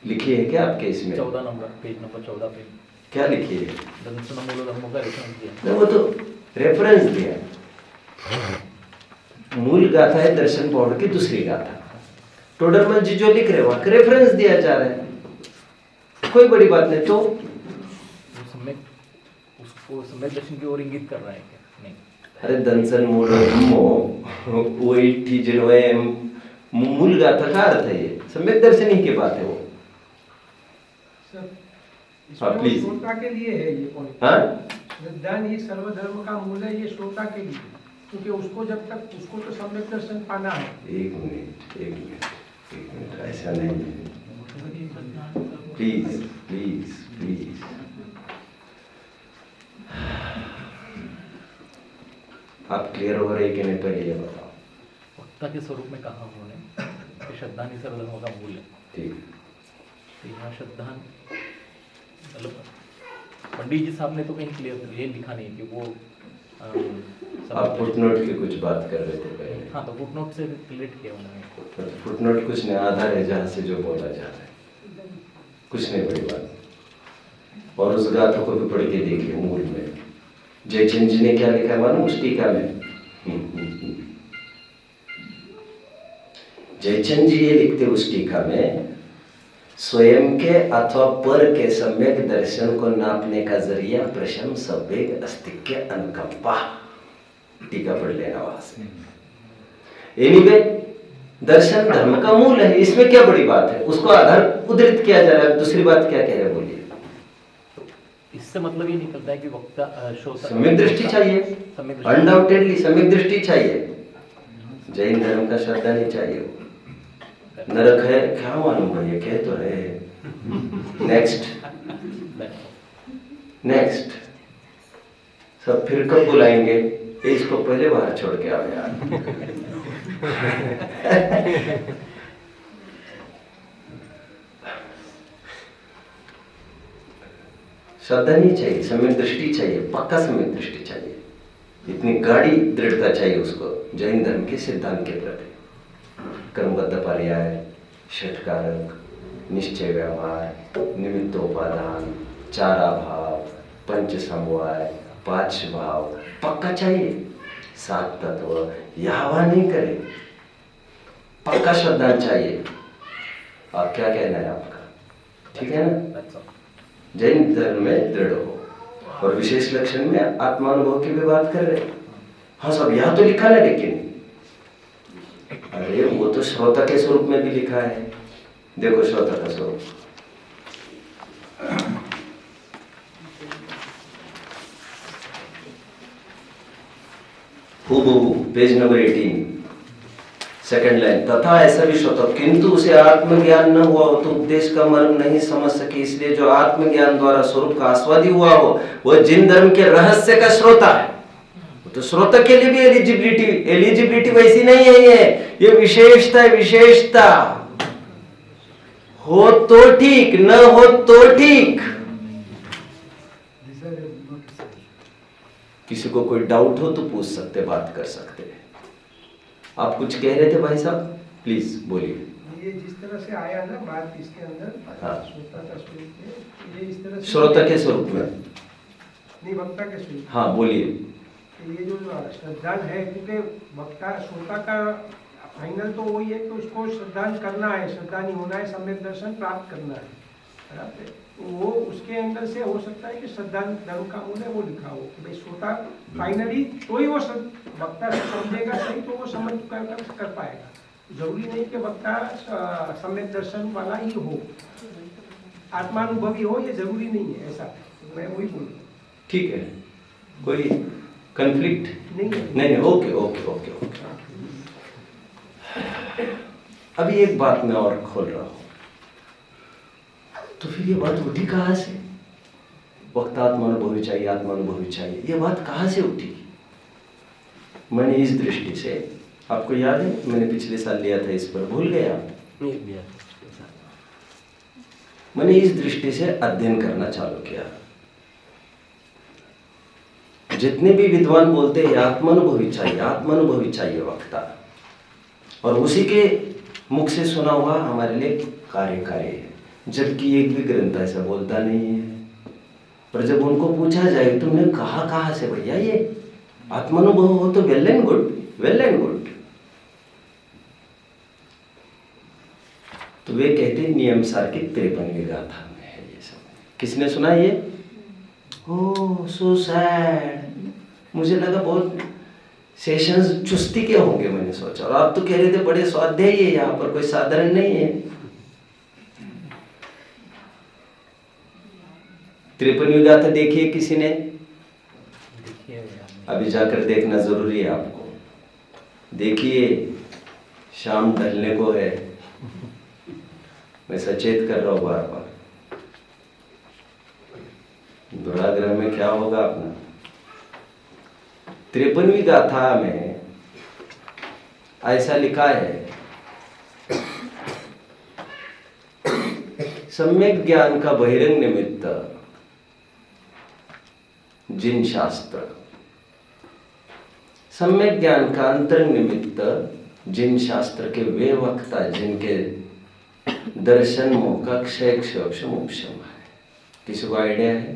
लिखी है क्या आपके इसमें? 14 नंबर, पेज नंबर 14 पे क्या लिखी है? दर्शन मूल धर्मों का रेफरेंस दिया। वो तो रेफरेंस दिया, मूल गाथा है दर्शन पौड़ की दूसरी गाथा। टोडरमल जी जो लिख रहे हो रेफरेंस दिया जा रहा है, कोई बड़ी बात नहीं। तो उसको सम्यक दर्शन की ओर इंगित कर रहा है क्या? नहीं। अरे दंसन मूल धर्मो वही थी जिन्होंने मूल गाथा का अर्थ है, ये सम्यक दर्शन ही की बात है वो। हाँ प्लीज। श्रोता के लिए है ये पॉइंट। हाँ श्रद्धान ही सर्वधर्म का मूल है, ये श्रोता के लिए, क्योंकि उसको जब तक उसको तो सम्यक दर्शन पाना है। एक मिनट, ऐसा नहीं है। प्लीज प्लीज प्लीज, आप क्लियर हो रहे कि नहीं, पहले ये बताओ। वक्ता के स्वरूप में कहा उन्होंने कि श्रद्धान ही सर्वधर्मों का मूल है। ठीक, तो यहाँ श्रद्धान मतलब पंडित जी साहब ने तो कहीं क्लियर ये लिखा नहीं कि वो आप फुटनोट की कुछ बात कर रहे थे पहले। हाँ, तो फुटनोट से रिलेट किया उन्होंने। फुटनोट कुछ नहीं, आधार है जहाँ से जो बोला जा रहा है, कुछ नहीं बड़ी बात। और उस गाथा को भी पढ़ के देखिए मूल में जयचंद जी ने क्या लिखा है मालूम उस टीका में? जयचंद जी ये लिखते उस टीका में, स्वयं के अथवा पर के सम्यक दर्शन को नापने का जरिया प्रशम सवेग अस्तिक्य अनुकंपा। टीका पढ़ लेना वहां से। एनीवे, दर्शन धर्म का मूल है, इसमें क्या बड़ी बात है, उसको आधार उद्धृत किया जा रहा है। दूसरी बात क्या कह रहे हैं बोलिए? इससे मतलब ये निकलता है कि वक्ता श्रोता सम्यक दृष्टि चाहिए, अनडाउटेडली सम्यक दृष्टि चाहिए। जैन धर्म का श्रद्धा नहीं चाहिए। नरक है क्या मालूम भैया, कह तो रहे। नेक्स्ट सब फिर कब बुलाएंगे? इसको पहले बाहर छोड़ के आओ यार। श्रद्धा नहीं चाहिए, सम्यक दृष्टि चाहिए, पक्का सम्यक दृष्टि चाहिए। इतनी गाढ़ी दृढ़ता चाहिए उसको जैन धर्म के सिद्धांत के प्रति। कर्मबद्ध पर्याय, षटकारक, निश्चय व्यवहार, निमित्तोपादान, चारा भाव, पंच समवाय, पांच भाव पक्का चाहिए। सात तत्व यहाँ नहीं करे, पक्का श्रद्धा चाहिए। आप क्या कहना है आपका? ठीक है ना? जैन धर्म में दृढ़ हो। और विशेष लक्षण में आत्मानुभव की भी बात कर रहे हैं। हाँ सब यहाँ तो लिखा है, लेकिन अरे वो तो श्रोता के स्वरूप में भी लिखा है। देखो श्रोता का स्वरूप, पेज नंबर 18 सेकंड लाइन। तथा ऐसा भी श्रोता, किंतु उसे आत्मज्ञान न हुआ हो तो उपदेश का मर्म नहीं समझ सके, इसलिए जो आत्मज्ञान द्वारा स्वरूप का आस्वादी हुआ हो वह जिन धर्म के रहस्य का श्रोता है। तो श्रोता के लिए भी एलिजिबिलिटी वैसी नहीं है, ये विशेषता है। विशेषता हो तो ठीक, न हो तो ठीक। किसी को कोई डाउट हो तो पूछ सकते, बात कर सकते हैं। आप कुछ कह रहे थे भाई साहब, प्लीज बोलिए। ये जिस तरह से आया ना बात इसके अंदर, हाँ। श्रोता का स्वरूप में, ये इस तरह से श्रोता के स्वरूप में नहीं, वक्ता के स्वरूप। हाँ बोलिए। ये जो श्रद्धान है, क्योंकि वक्ता श्रोता का फाइनल तो वही है कि उसको श्रद्धान करना है, श्रद्धानी होना है, सम्यक दर्शन प्राप्त करना है। बराबर है? वो उसके अंदर से हो सकता है कि श्रद्धान धर्म का मूल है वो लिखा हो कि भाई श्रोता फाइनली तो ही वो वक्ता समझेगा, सही तो वो समझ कर पाएगा। जरूरी नहीं कि वक्ता सम्यक दर्शन वाला ही हो, आत्मानुभवी हो, ये जरूरी नहीं है। ऐसा मैं वही बोलूँ। ठीक है, कोई कंफ्लिक्ट नहीं, ओके ओके ओके ओके। अभी एक बात मैं और खोल रहा हूं, तो फिर ये बात उठी कहां से? वक्त आत्मानुभवी चाहिए, आत्मानुभवी चाहिए, ये बात कहां से उठी? मैंने इस दृष्टि से, आपको याद है मैंने पिछले साल लिया था इस पर, भूल गए आप? मैंने इस दृष्टि से अध्ययन करना चालू किया। जितने भी विद्वान बोलते हैं आत्मानुभवी चाहिए वक्ता, और उसी के मुख से सुना हुआ हमारे लिए कार्यकारी है। जबकि एक भी ग्रंथ ऐसा बोलता नहीं है। पर जब उनको पूछा जाए तुमने कहा से भैया ये आत्मानुभव हो, तो वेल एंड गुड। तो वे कहते नियम सार के 53वीं गाथा में है ये सब। किसने सुना ये? ओह सो सैड। मुझे लगा बहुत सेशंस चुस्ती के होंगे, मैंने सोचा, और आप तो कह रहे थे बड़े स्वाध्यायी है, यहाँ पर कोई साधारण नहीं है। 53वीं गाथा देखिए किसी ने? देखिए अभी जाकर देखना जरूरी है आपको। देखिए, शाम ढलने को है, मैं सचेत कर रहा हूं बार बार। दुराग्रह में क्या होगा अपना? 53वीं गाथा में ऐसा लिखा है, सम्यक ज्ञान का बहिरंग निमित्त जिन शास्त्र, सम्यक ज्ञान का अंतरंग निमित्त जिन शास्त्र के वे वक्ता जिनके दर्शन मोक्ष क्षय क्षोक्ष मोक्षम है। किसी को आइडिया है?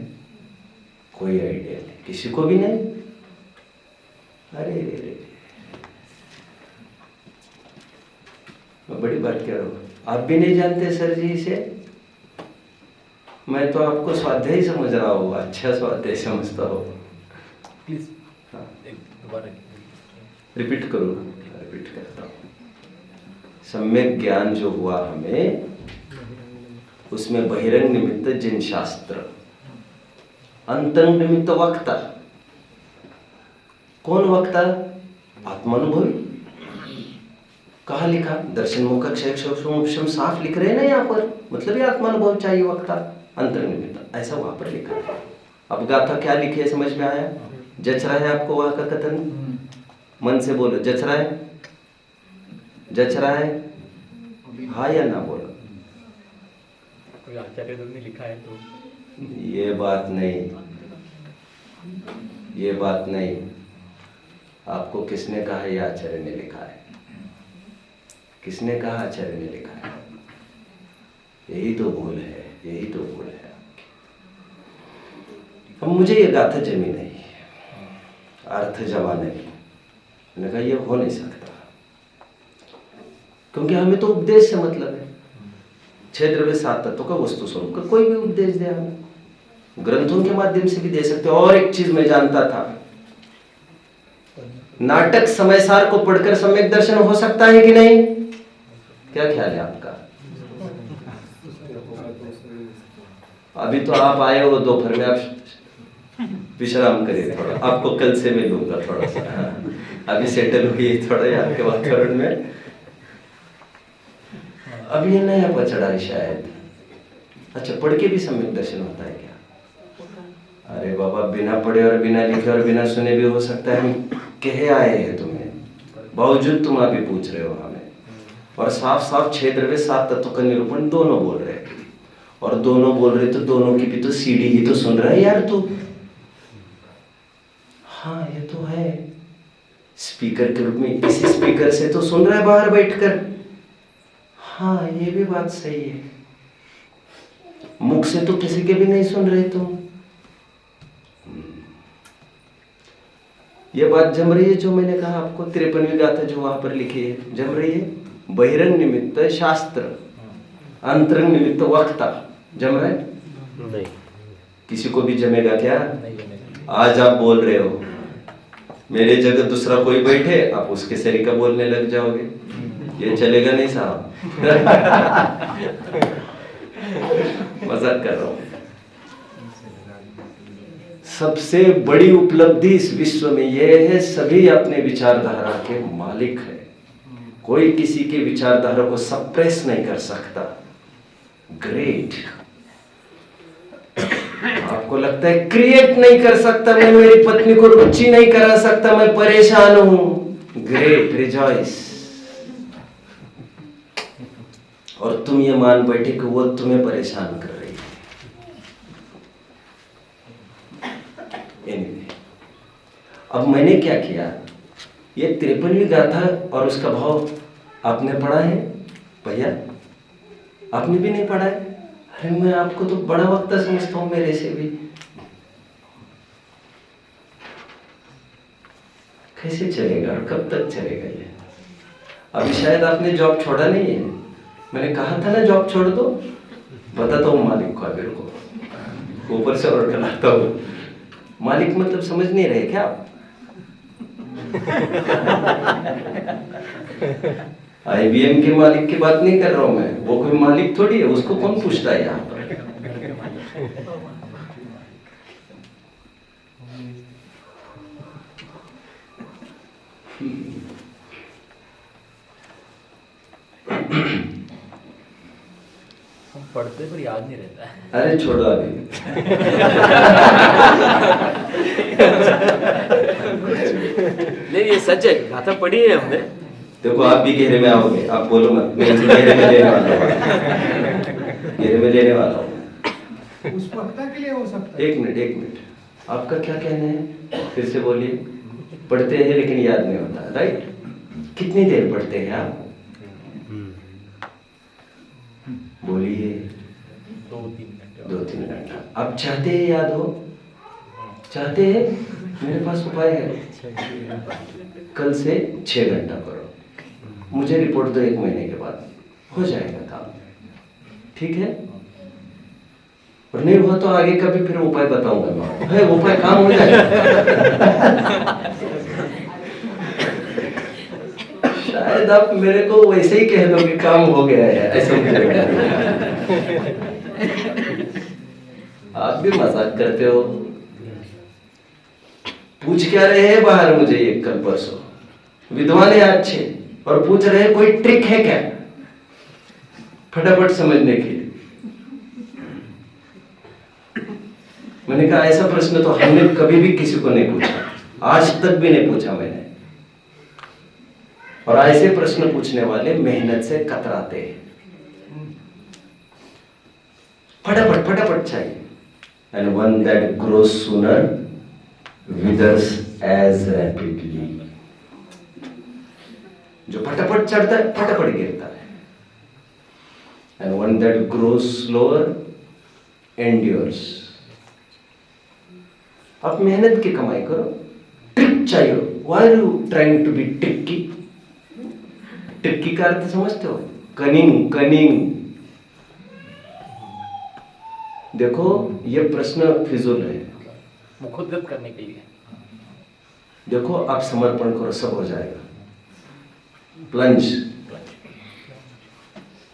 कोई आइडिया नहीं, किसी को भी नहीं। अरे रे रे, मैं बड़ी बात कह रहा हूँ, आप भी नहीं जानते सर जी इसे? मैं तो आपको स्वाध्याय समझ रहा हूँ, अच्छा स्वाध्याय समझता हूँ। प्लीज हाँ, एक दोबारा रिपीट करूँ? रिपीट करता हूँ। सम्यक ज्ञान जो हुआ हमें, उसमें बहिरंग निमित्त जिन शास्त्र, अंतरंग निमित्त वक्ता। कौन वक्ता? आत्मानुभवी। कहा लिखा? दर्शन मोक्ष क्षय क्षोक्ष मोक्षम, साफ लिख रहे हैं ना यहाँ पर। मतलब ये आत्मानुभव चाहिए वक्ता, अंतरंग निमित्त, ऐसा वहां पर लिखा है। अब गाथा क्या लिखी है समझ में आया? जच रहा है आपको वहां का कथन? मन से बोलो, जच रहा है? जच रहा है? हाँ या ना बोलो। कोई आचार्य ने लिखा है तो ये बात नहीं, ये बात नहीं। आपको किसने कहा ये आचार्य ने लिखा है? किसने कहा आचार्य ने लिखा है? यही तो भूल है, यही तो भूल है। अब मुझे ये गाथा जमी नहीं, अर्थ जमा नहीं। मैंने कहा ये हो नहीं सकता, क्योंकि हमें तो उपदेश से मतलब है। 6 द्रव्य 7 तत्वों का वस्तु स्वरूप का कोई भी उपदेश दे, हमें ग्रंथों के माध्यम से भी दे सकते। और एक चीज मैं जानता था, नाटक समय सार को पढ़कर सम्यक दर्शन हो सकता है कि नहीं? क्या ख्याल है आपका? अभी तो आप आए हो दोपहर में, आप विश्राम करिए थोड़ा, आपको कल से मैं लूंगा थोड़ा सा। अभी सेटल हुई थोड़ा यहाँ के वातावरण में। अभी ये नया पचड़ा है शायद। अच्छा, पढ़ के भी सम्यक दर्शन होता है क्या? अरे बाबा, बिना पढ़े और बिना लिखे और बिना सुने भी हो सकता है। हम कहे आए हैं तुम्हें, बावजूद तुम अभी पूछ रहे हो हमें। और साफ साफ 6 द्रव्य 7 तत्व का निरूपण दोनों बोल रहे हैं, और दोनों बोल रहे तो दोनों की भी तो सीडी ही तो सुन रहा है यार तू। हाँ ये तो है, स्पीकर के रूप में इसी स्पीकर से तो सुन रहा है बाहर बैठकर। हाँ ये भी बात सही है, मुख से तो किसी के भी नहीं सुन रहे तुम। ये बात जम रही है जो मैंने कहा आपको, 53वीं गाथा जो वहां पर लिखी है, जम रही है। बहिरंग निमित्त शास्त्र, अंतरंग निमित्त वक्ता, जम रहा है? नहीं। किसी को भी जमेगा क्या? नहीं जमेगा। आज आप बोल रहे हो, मेरे जगह दूसरा कोई बैठे, आप उसके सरीका बोलने लग जाओगे, ये चलेगा नहीं साहब। मजाक कर रहा हूं। सबसे बड़ी उपलब्धि इस विश्व में यह है, सभी अपने विचारधारा के मालिक है। कोई किसी के विचारधारा को सप्रेस नहीं कर सकता। ग्रेट। आपको लगता है क्रिएट नहीं कर सकता, मैं मेरी पत्नी को रुचि नहीं करा सकता, मैं परेशान हूं। Great, rejoice. और तुम ये मान बैठे कि वो तुम्हें परेशान कर रही है। anyway, अब मैंने क्या किया, ये 53वीं गाथा और उसका भाव आपने पढ़ा है भैया? आपने भी नहीं पढ़ा है? अरे मैं आपको तो बड़ा वक्ता समझता हूं, मेरे से भी। कैसे चलेगा और कब तक चलेगा ये? अभी शायद आपने जॉब छोड़ा नहीं है। मैंने कहा था ना जॉब छोड़ दो। बताता हूँ मालिक को, अभी रुको, ऊपर से और डलाता हूँ। मालिक मतलब समझ नहीं रहे क्या आप? IBM के मालिक की बात नहीं कर रहा हूं मैं, वो कोई मालिक थोड़ी है, उसको कौन पूछता है यहाँ पर? हम पढ़ते पर याद नहीं रहता है। अरे छोड़ो अभी। नहीं ये सच है, गाथा पढ़ी है हमने। देखो आप भी घेरे में आओगे, आप बोलो मत, मैं इसे घेरे में लेने वाला हूँ, घेरे में लेने वाला हूँ। उस वक्ता के लिए हो सकता है। एक मिनट, आपका क्या कहना है, फिर से बोलिए। पढ़ते हैं लेकिन याद नहीं होता, राइट? कितनी देर पढ़ते हैं आप? बोलिए। 2-3 घंटे। 2-3 घंटा। आप चाहते हैं याद हो? चाहते हैं? मेरे पास उपाय है। कल से 6 घंटा करो, मुझे रिपोर्ट दो 1 महीने के बाद, हो जाएगा काम। ठीक है? और नहीं हुआ तो आगे का भी फिर उपाय बताऊंगा मैं। है उपाय काम हो जाएगा। शायद आप मेरे को वैसे ही कह दो कि काम हो गया है, ऐसा मुझे लगा। आप भी मजाक करते हो। पूछ क्या रहे हैं बाहर मुझे ये कल परसों, विद्वान है अच्छे, और पूछ रहे हैं कोई ट्रिक है क्या फटाफट समझने के लिए। मैंने कहा ऐसा प्रश्न तो हमने कभी भी किसी को नहीं पूछा, आज तक भी नहीं पूछा मैंने। और ऐसे प्रश्न पूछने वाले मेहनत से कतराते हैं, फटाफट फटाफट चाहिए। And one that grows sooner withers as rapidly। जो फटाफट चढ़ता है फटाफट गिरता है। and one that grows slower endures। आप मेहनत की कमाई करो, ट्रिक चाहिए। why are you trying to be tricky? Tricky का अर्थ समझते हो? कनिंग। देखो ये प्रश्न फिजूल है, मुखोद्गत करने के लिए। देखो आप समर्पण करो, सब हो जाएगा। प्लंज,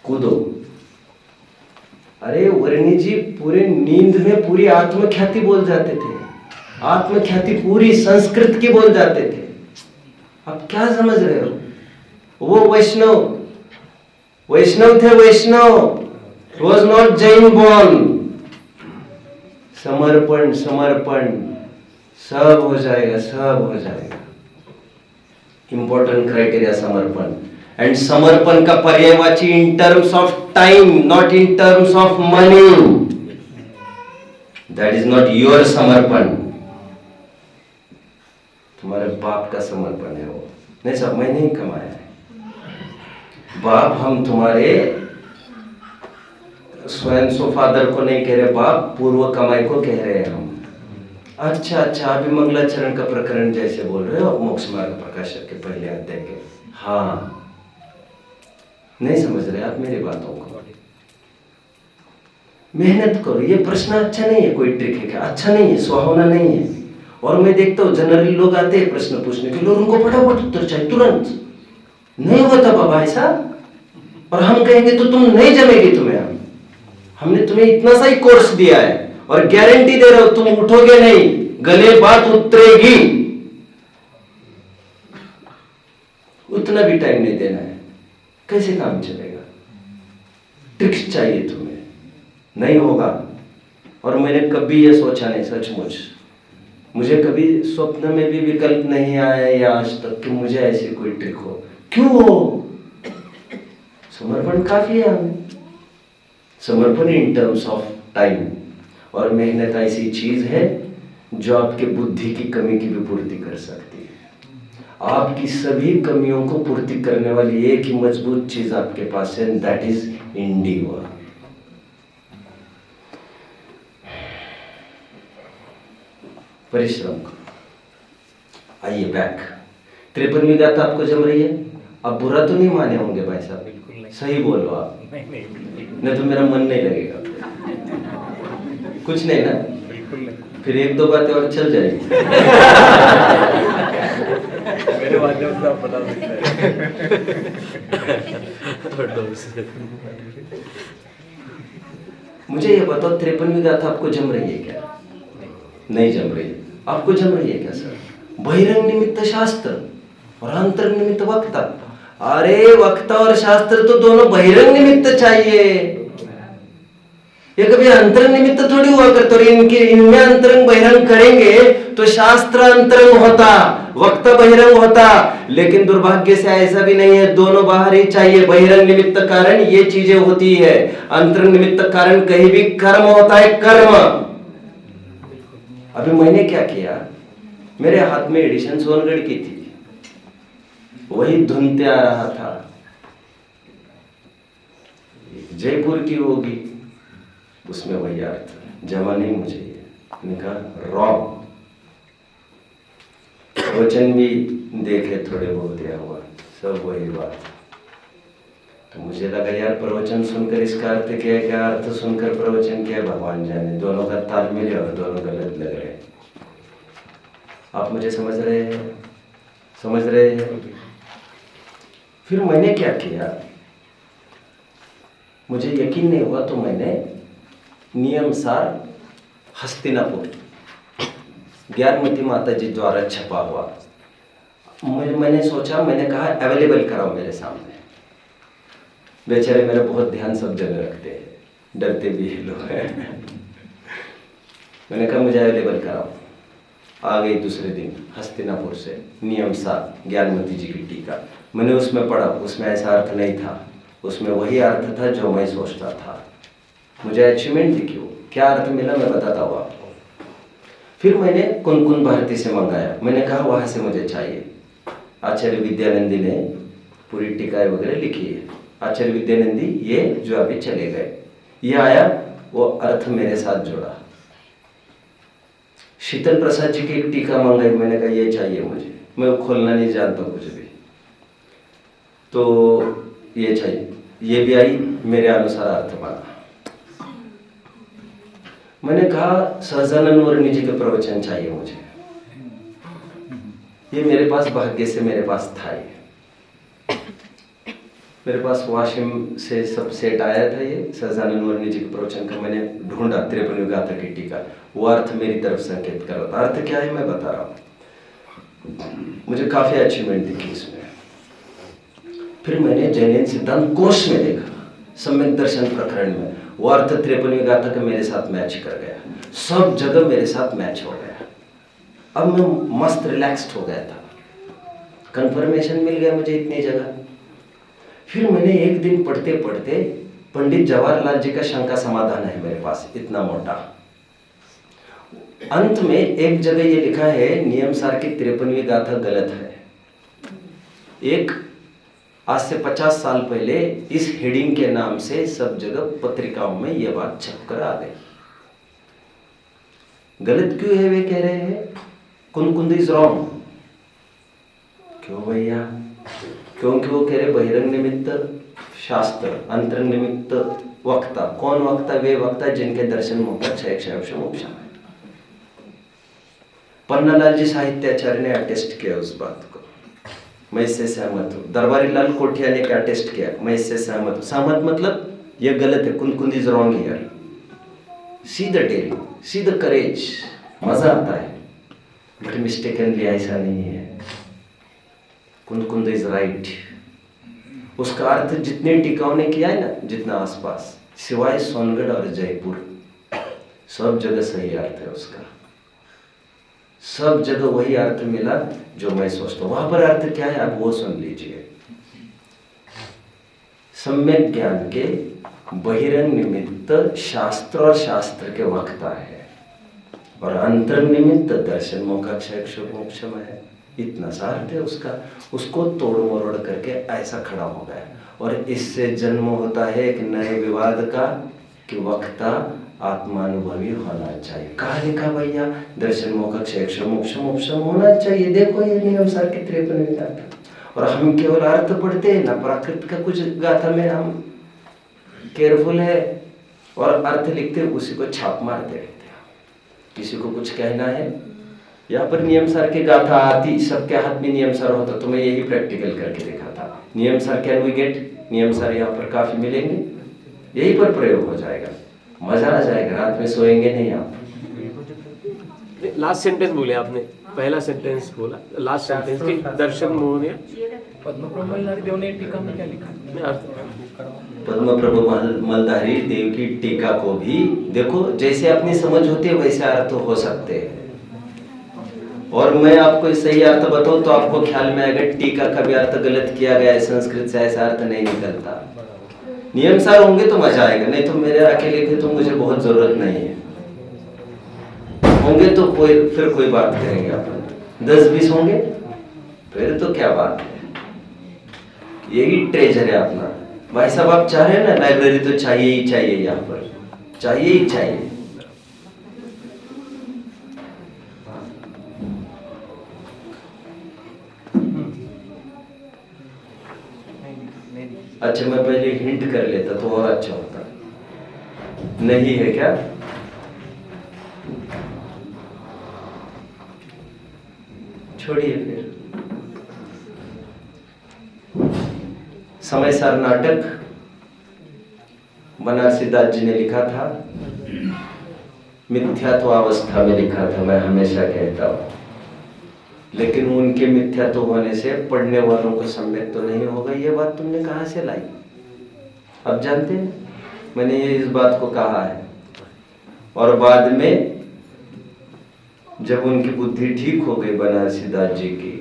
कूदो। अरे वर्णी जी पूरे नींद में पूरी आत्मख्याति बोल जाते थे, आत्मख्याति पूरी संस्कृत की बोल जाते थे। आप क्या समझ रहे हो? वो वैष्णव थे, वैष्णव was not Jain born। समर्पण सब हो जाएगा। इंपॉर्टेंट क्राइटेरिया समर्पण। एंड समर्पण का पर्यायवाची in terms of time, not in terms of money. That is not your समर्पण, तुम्हारे बाप का समर्पण है वो। नहीं सब मैंने ही कमाया है। बाप हम तुम्हारे स्वयं सो फादर को नहीं कह रहे, बाप पूर्व कमाई को कह रहे हैं हम। अच्छा अभी मंगलाचरण का प्रकरण जैसे बोल रहे हो, मोक्ष मार्ग प्रकाशक के पहले अध्याय के। हाँ नहीं समझ रहे आप मेरी बातों को। मेहनत करो। ये प्रश्न अच्छा नहीं है, कोई ट्रिक है क्या? अच्छा नहीं है, सुहावना नहीं है। और मैं देखता हूँ जनरली लोग आते हैं प्रश्न पूछने के लिए, उनको फटाफट उत्तर चाहिए तुरंत। नहीं होता बाबा ऐसा, और हम कहेंगे तो तुम नहीं जमेगी तुम्हें। हमने तुम्हें इतना सा ही कोर्स दिया है और गारंटी दे रहा हूं तुम उठोगे नहीं, गले बात उतरेगी। उतना भी टाइम नहीं देना है, कैसे काम चलेगा? ट्रिक्स चाहिए तुम्हें, नहीं होगा। और मैंने कभी ये सोचा नहीं, सचमुच मुझे कभी स्वप्न में भी विकल्प नहीं आया या आज तक कि मुझे ऐसी कोई ट्रिक हो। क्यों हो? समर्पण काफी है हमें। समर्पण इन टर्म्स ऑफ टाइम। और मेहनत ऐसी चीज है जो आपके बुद्धि की कमी की भी पूर्ति कर सकती है। आपकी सभी कमियों को पूर्ति करने वाली एक ही मजबूत चीज आपके पास है, दैट इज इंडिवर। परिश्रम करो। आइए बैक। 53वीं गाथा आपको जम रही है? अब बुरा तो नहीं माने होंगे भाई साहब? बिल्कुल नहीं। सही बोलो आप, नहीं तो मेरा मन नहीं लगेगा। कुछ नहीं ना? बिल्कुल नहीं। फिर 1-2 बातें और चल जाएगी। मेरे माध्यम से आप बता सकते हैं। मुझे ये बताओ 53वीं गाथा आपको जम रही है क्या? नहीं जम रही। आपको जम रही है क्या सर? बहिरंग निमित्त शास्त्र और अंतरंग निमित्त वक्ता। अरे वक्ता और शास्त्र तो दोनों बहिरंग निमित्त चाहिए, ये कभी अंतरंग निमित्त थोड़ी हुआ करते। और इनके इनमें अंतरंग बहिरंग करेंगे तो शास्त्र अंतरंग होता, वक्ता बहिरंग होता। लेकिन दुर्भाग्य से ऐसा भी नहीं है, दोनों बाहर ही चाहिए। बहिरंग निमित्त कारण ये चीजें होती है, अंतरंग निमित्त कारण कहीं भी कर्म होता है, कर्म। अभी मैंने क्या किया, मेरे हाथ में एडिशन सोनगढ़ की थी, वही धुनते आ रहा था, जयपुर की होगी, उसमें वही अर्थ जमा नहीं मुझे ये। मैंने कहा रॉन्ग। प्रवचन भी देखे थोड़े बहुत दिया हुआ, सब वही बात। तो मुझे लगा यार प्रवचन सुनकर इसका अर्थ क्या है, क्या अर्थ सुनकर प्रवचन क्या है, भगवान जाने। दोनों का तालमेल है और दोनों गलत लग रहे हैं। आप मुझे समझ रहे हैं, समझ रहे हैं। फिर मैंने क्या किया, मुझे यकीन नहीं हुआ तो मैंने नियमसार हस्तिनापुर ज्ञानमती माता जी द्वारा छपा हुआ, मैंने सोचा, मैंने कहा अवेलेबल कराओ मेरे सामने। बेचारे मेरा बहुत ध्यान सब जगह रखते हैं, डरते भी लोग हैं। मैंने कहा मुझे अवेलेबल कराओ। आ गई दूसरे दिन हस्तिनापुर से नियमसार ज्ञानमती जी की टीका। मैंने उसमें पढ़ा, उसमें ऐसा अर्थ नहीं था, उसमें वही अर्थ था जो मैं सोचता था। मुझे अचीवमेंट दिखी, वो क्या अर्थ मिला मैं बताता हूँ आपको। फिर मैंने कुन भारती से मंगाया, मैंने कहा वहाँ से मुझे चाहिए। आचार्य विद्यानंदी ने पूरी टीकाएं वगैरह लिखी है, आचार्य विद्यानंदी ये जो अभी चले गए, ये आया, वो अर्थ मेरे साथ जुड़ा। शीतल प्रसाद जी की एक टीका मंगाई, मैंने कहा ये चाहिए मुझे, मैं खोलना नहीं जानता कुछ भी, तो ये चाहिए, ये भी आई, मेरे अनुसार अर्थ बना। मैंने कहा सहजानंद वर्णी जी के प्रवचन चाहिए मुझे, ये मेरे पास भाग्य से मेरे पास था। ये मेरे पास वाशिम से सब सेट आया था, ये सहजानंद वर्णी जी के प्रवचन का मैंने ढूंढा, 53वीं गाथा की टीका, वो अर्थ मेरी तरफ संकेत कर रहा था। अर्थ क्या है मैं बता रहा हूँ, मुझे काफी अचीवमेंट दिखी इसमें। फिर मैंने जैन सिद्धांत कोश में देखा, सम्यक दर्शन प्रकरण में, वो अर्थ 53वीं गाथा का मेरे साथ मैच कर गया, सब जगह मेरे साथ मैच हो गया। अब मैं मस्त रिलैक्स्ड हो गया था, कंफर्मेशन मिल गया मुझे इतनी जगह। फिर मैंने एक दिन पढ़ते पढ़ते, पंडित जवाहरलाल जी का शंका समाधान है मेरे पास इतना मोटा, अंत में एक जगह ये लिखा है नियमसार की 53वीं गाथा गलत है। एक आज से 50 साल पहले इस हेडिंग के नाम से सब जगह पत्रिकाओं में यह बात छपकर आ गई। गलत क्यों है वे कह रहे हैं, कुन इज रॉन्ग। क्यों भैया, क्योंकि वो कह रहे बहिरंग निमित्त शास्त्र, अंतरंग निमित्त वक्ता। कौन वक्ता, वे वक्ता जिनके दर्शन मुक्त क्षय मोक्ष है। पन्नालाल जी साहित्याचार्य ने अटेस्ट किया उस बात को, मैं इससे सहमत हूँ। दरबारी लाल कोठिया ने क्या अटेस्ट किया, मैं इससे सहमत हूँ। सहमत मतलब ये गलत है, कुन is wrong here. See the daring, see the courage, मजा आता है, बट मिस्टेकनली ऐसा नहीं है। कुंद इज राइट, उसका अर्थ जितने टीकाओं ने किया है ना, जितना आसपास, सिवाय सोनगढ़ और जयपुर, सब जगह सही अर्थ है उसका, सब जगह वही अर्थ मिला जो मैं सोचता हूँ। वहां पर अर्थ क्या है अब वो सुन लीजिए। सम्यक ज्ञान के बहिरंग निमित्त शास्त्र और शास्त्र के वक्ता है, और अंतरंग निमित्त दर्शन मोक्षाक्षय मोक्षम है। इतना सा अर्थ है उसका, उसको तोड़ मरोड़ करके ऐसा खड़ा हो गया। और इससे जन्म होता है एक नए विवाद का कि वक्ता आत्मानुभवी होना चाहिए। कहा लिखा भैया, दर्शन मोक्ष मोक्षम होना चाहिए। देखो ये नियमसार की 53वीं गाथा, और हम केवल अर्थ पढ़ते हैं ना, प्राकृत का कुछ गाथा में हम केयरफुल है और अर्थ लिखते उसी को छाप मारते रहते हैं। किसी को कुछ कहना है, यहाँ पर नियमसार की गाथा आती, सबके हाथ में नियमसार होता, तो मैं यही प्रैक्टिकल करके देखा था। नियमसार कैन वी गेट, नियमसार यहाँ पर काफी मिलेंगे, यही पर प्रयोग हो जाएगा, मजा आ जाएगा, रात में सोएंगे नहीं आप। लास्ट सेंटेंस बोले आपने, पहला सेंटेंस बोला, लास्ट सेंटेंस की दर्शन मोहनीय पद्म प्रभु मल्हारी देव ने टीका में क्या लिखा? में अर्थ पद्म प्रभु मलधारी देव की टीका को भी देखो, जैसे अपनी समझ होती है वैसे अर्थ हो सकते हैं। और मैं आपको सही अर्थ बताऊं तो आपको ख्याल में आएगा टीका का भी अर्थ गलत किया गया है, संस्कृत से ऐसा अर्थ नहीं निकलता। नियमसार होंगे तो मजा आएगा, नहीं तो मेरे अकेले के तो मुझे बहुत जरूरत नहीं है। होंगे तो फिर कोई बात करेंगे अपन, 10-20 होंगे फिर तो क्या बात है। यही ट्रेजर है अपना। भाई साहब आप चाह रहे हैं ना, लाइब्रेरी तो चाहिए ही चाहिए, यहाँ पर चाहिए ही चाहिए। अच्छा मैं पहले हिंट कर लेता तो और अच्छा होता। नहीं है क्या? छोड़िए फिर। समयसार नाटक बनारसी दास जी ने लिखा था, मिथ्यात्वावस्था में लिखा था, मैं हमेशा कहता हूं। लेकिन उनके मिथ्यात्व होने से पढ़ने वालों को सम्यक तो नहीं होगा। ये बात तुमने कहां से लाई? अब जानते हैं मैंने ये इस बात को कहा है। और बाद में जब उनकी बुद्धि ठीक हो गई बनारसी दास जी की,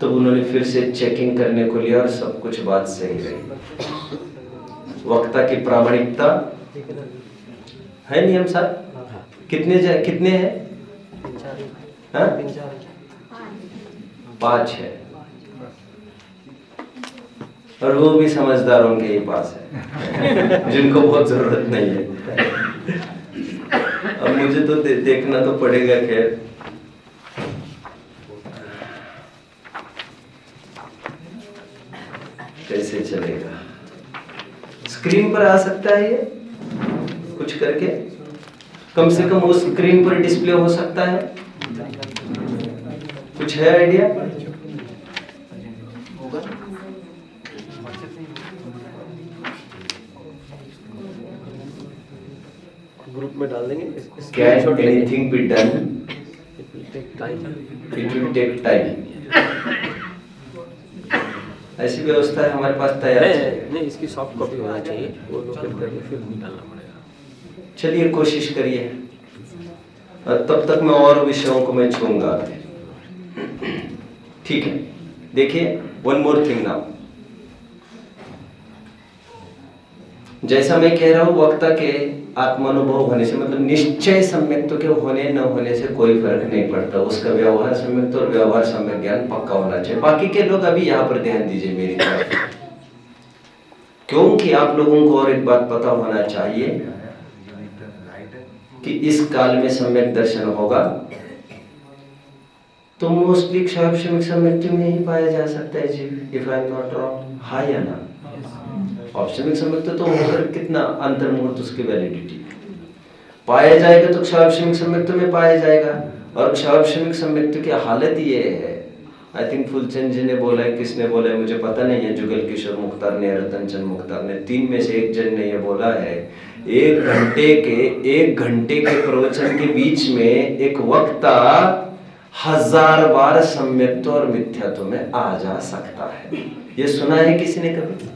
तो उन्होंने फिर से चेकिंग करने को लिया और सब कुछ बात सही रही। वक्ता की प्रामाणिकता है। नियम साहब कितने हैं? हाँ? 5 है, और वो भी समझदारों के ही पास है जिनको बहुत जरूरत नहीं है। अब मुझे तो देखना तो पड़ेगा। खैर कैसे चलेगा? स्क्रीन पर आ सकता है ये कुछ करके, कम से कम वो स्क्रीन पर डिस्प्ले हो सकता है। कुछ है आइडिया? ग्रुप में डाल देंगे। Can anything be done? It will take time. It will take time. ऐसी व्यवस्था है हमारे पास तैयार है। नहीं, इसकी सॉफ्ट कॉपी होना चाहिए, वो लोकेट करके फिर निकालना पड़ेगा। चलिए कोशिश करिए, और तब तक मैं और विषयों को मैं छूंगा। ठीक है, देखिए वन मोर थिंग नाउ। जैसा मैं कह रहा हूं, वक्ता के आत्मानुभव होने से, मतलब निश्चय सम्यक्त्व के होने न होने से कोई फर्क नहीं पड़ता। उसका व्यवहार सम्यक्त्व और व्यवहार सम्यक ज्ञान पक्का होना चाहिए। बाकी के लोग अभी यहाँ पर ध्यान दीजिए मेरी तरफ, क्योंकि आप लोगों को और एक बात पता होना चाहिए कि इस काल में सम्यक दर्शन होगा तो मोस्टली क्षारक्षमिक सम्यक्त्व में ही पाया जा सकता है जी, if I am not wrong. हाँ या ना? औपचारिक सम्यक्त्व तो होकर कितना अंतर्मुहूर्त उसकी वैलिडिटी पाया जाएगा तो क्षारक्षमिक सम्यक्त्व में पाया जाएगा। और क्षारक्षमिक सम्यक्त्व की हालत ये है, आई थिंक फुलचंद जी ने बोला है, किसने बोला है मुझे पता नहीं है, जुगल किशोर मुख्तार ने, रतन चंद मुख्तार ने, 3 में से एक जन ने ये बोला है, 1 घंटे के प्रवचन के बीच में एक वक्ता 1000 बार सम्यक्त्व और मिथ्यात्व में आ जा सकता है। ये सुना है किसी ने कभी?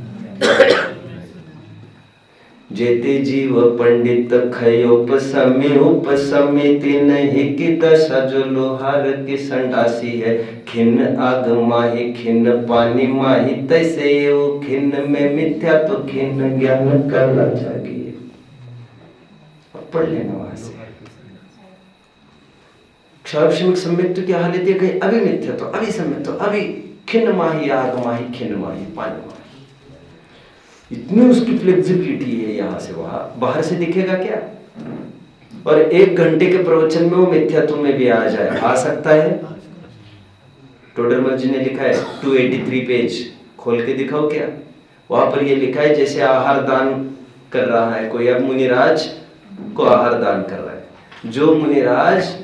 जेते जीव पंडित खयोपसमी उपसमिति नहीं की दशा, जो लोहार की संडासी है, खिन्न आग माही खिन्न पानी माही, तैसे ये खिन्न में मिथ्या तो खिन्न ज्ञान करना चाहिए। पढ़ लेना वहां से। क्षारक्षमिक सम्यक्त्व की हालत ये कहीं अभी मिथ्या तो अभी सम्यक्त्व, अभी खिन्न माही आग माही खिन्न माही पानी माही, इतनी उसकी फ्लेक्सिबिलिटी है। यहां से वहां, बाहर से दिखेगा क्या? और 1 घंटे के प्रवचन में वो मिथ्यात्व में भी आ जाए, आ सकता है। टोडरमल जी ने लिखा है 283 पेज, खोल के दिखाओ क्या? वहां पर ये लिखा है जैसे आहार दान कर रहा है कोई, अब मुनिराज को आहार दान कर रहा है। जो मुनिराज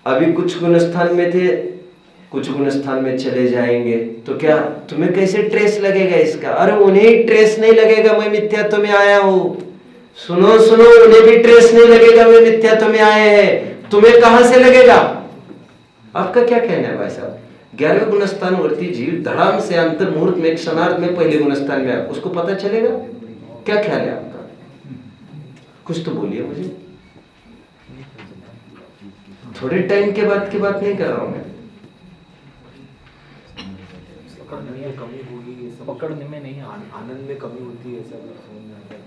अभी कुछ गुणस्थान में थे, कुछ गुणस्थान में चले जाएंगे, तो क्या तुम्हें कैसे ट्रेस लगेगा इसका? अरे उन्हें ट्रेस नहीं लगेगा मैं मिथ्यात्व में आया हूं। सुनो सुनो, उन्हें भी ट्रेस नहीं लगेगा मैं मिथ्यात्व में आए हैं। तुम्हें कहां से लगेगा? आपका क्या कहना है भाई साहब? 11वें गुणस्थान वरती जीव धड़ाम से अंतर मुहूर्त में, क्षणार्ध में पहले गुणस्थान में आए, उसको पता चलेगा? क्या ख्याल है आपका? कुछ तो बोलिए मुझे। थोड़े टाइम के बाद की बात नहीं कर रहा हूं मैं। कमी होगी, ये सब पकड़ने में नहीं आनंद में कमी होती है, सब समझ में आता है।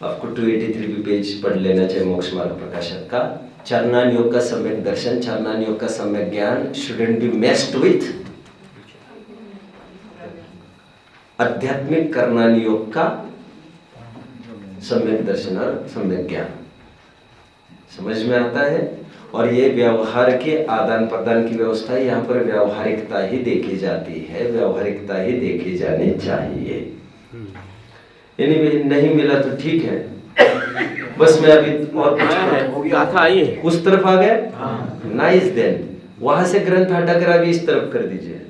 आपको 283 भी पेज पढ़ लेना चाहिए मोक्ष मार्ग प्रकाशक का। चरणान योग का सम्यक दर्शन, चरणान योग का सम्यक ज्ञान शुडंट बी मेस्ड विथ आध्यात्मिक कर्णान योग का सम्यक दर्शन और सम्यक ज्ञान। समझ में आता है? और ये व्यवहार के आदान प्रदान की व्यवस्था, यहाँ पर व्यवहारिकता ही देखी जाती है, व्यवहारिकता ही देखी जानी चाहिए। यानी नहीं मिला तो ठीक है, बस मैं अभी और कुछ वो गाथा आई है। उस तरफ आ गए। नाइस देन, वहां से ग्रंथ हटाकर अभी इस तरफ कर दीजिए।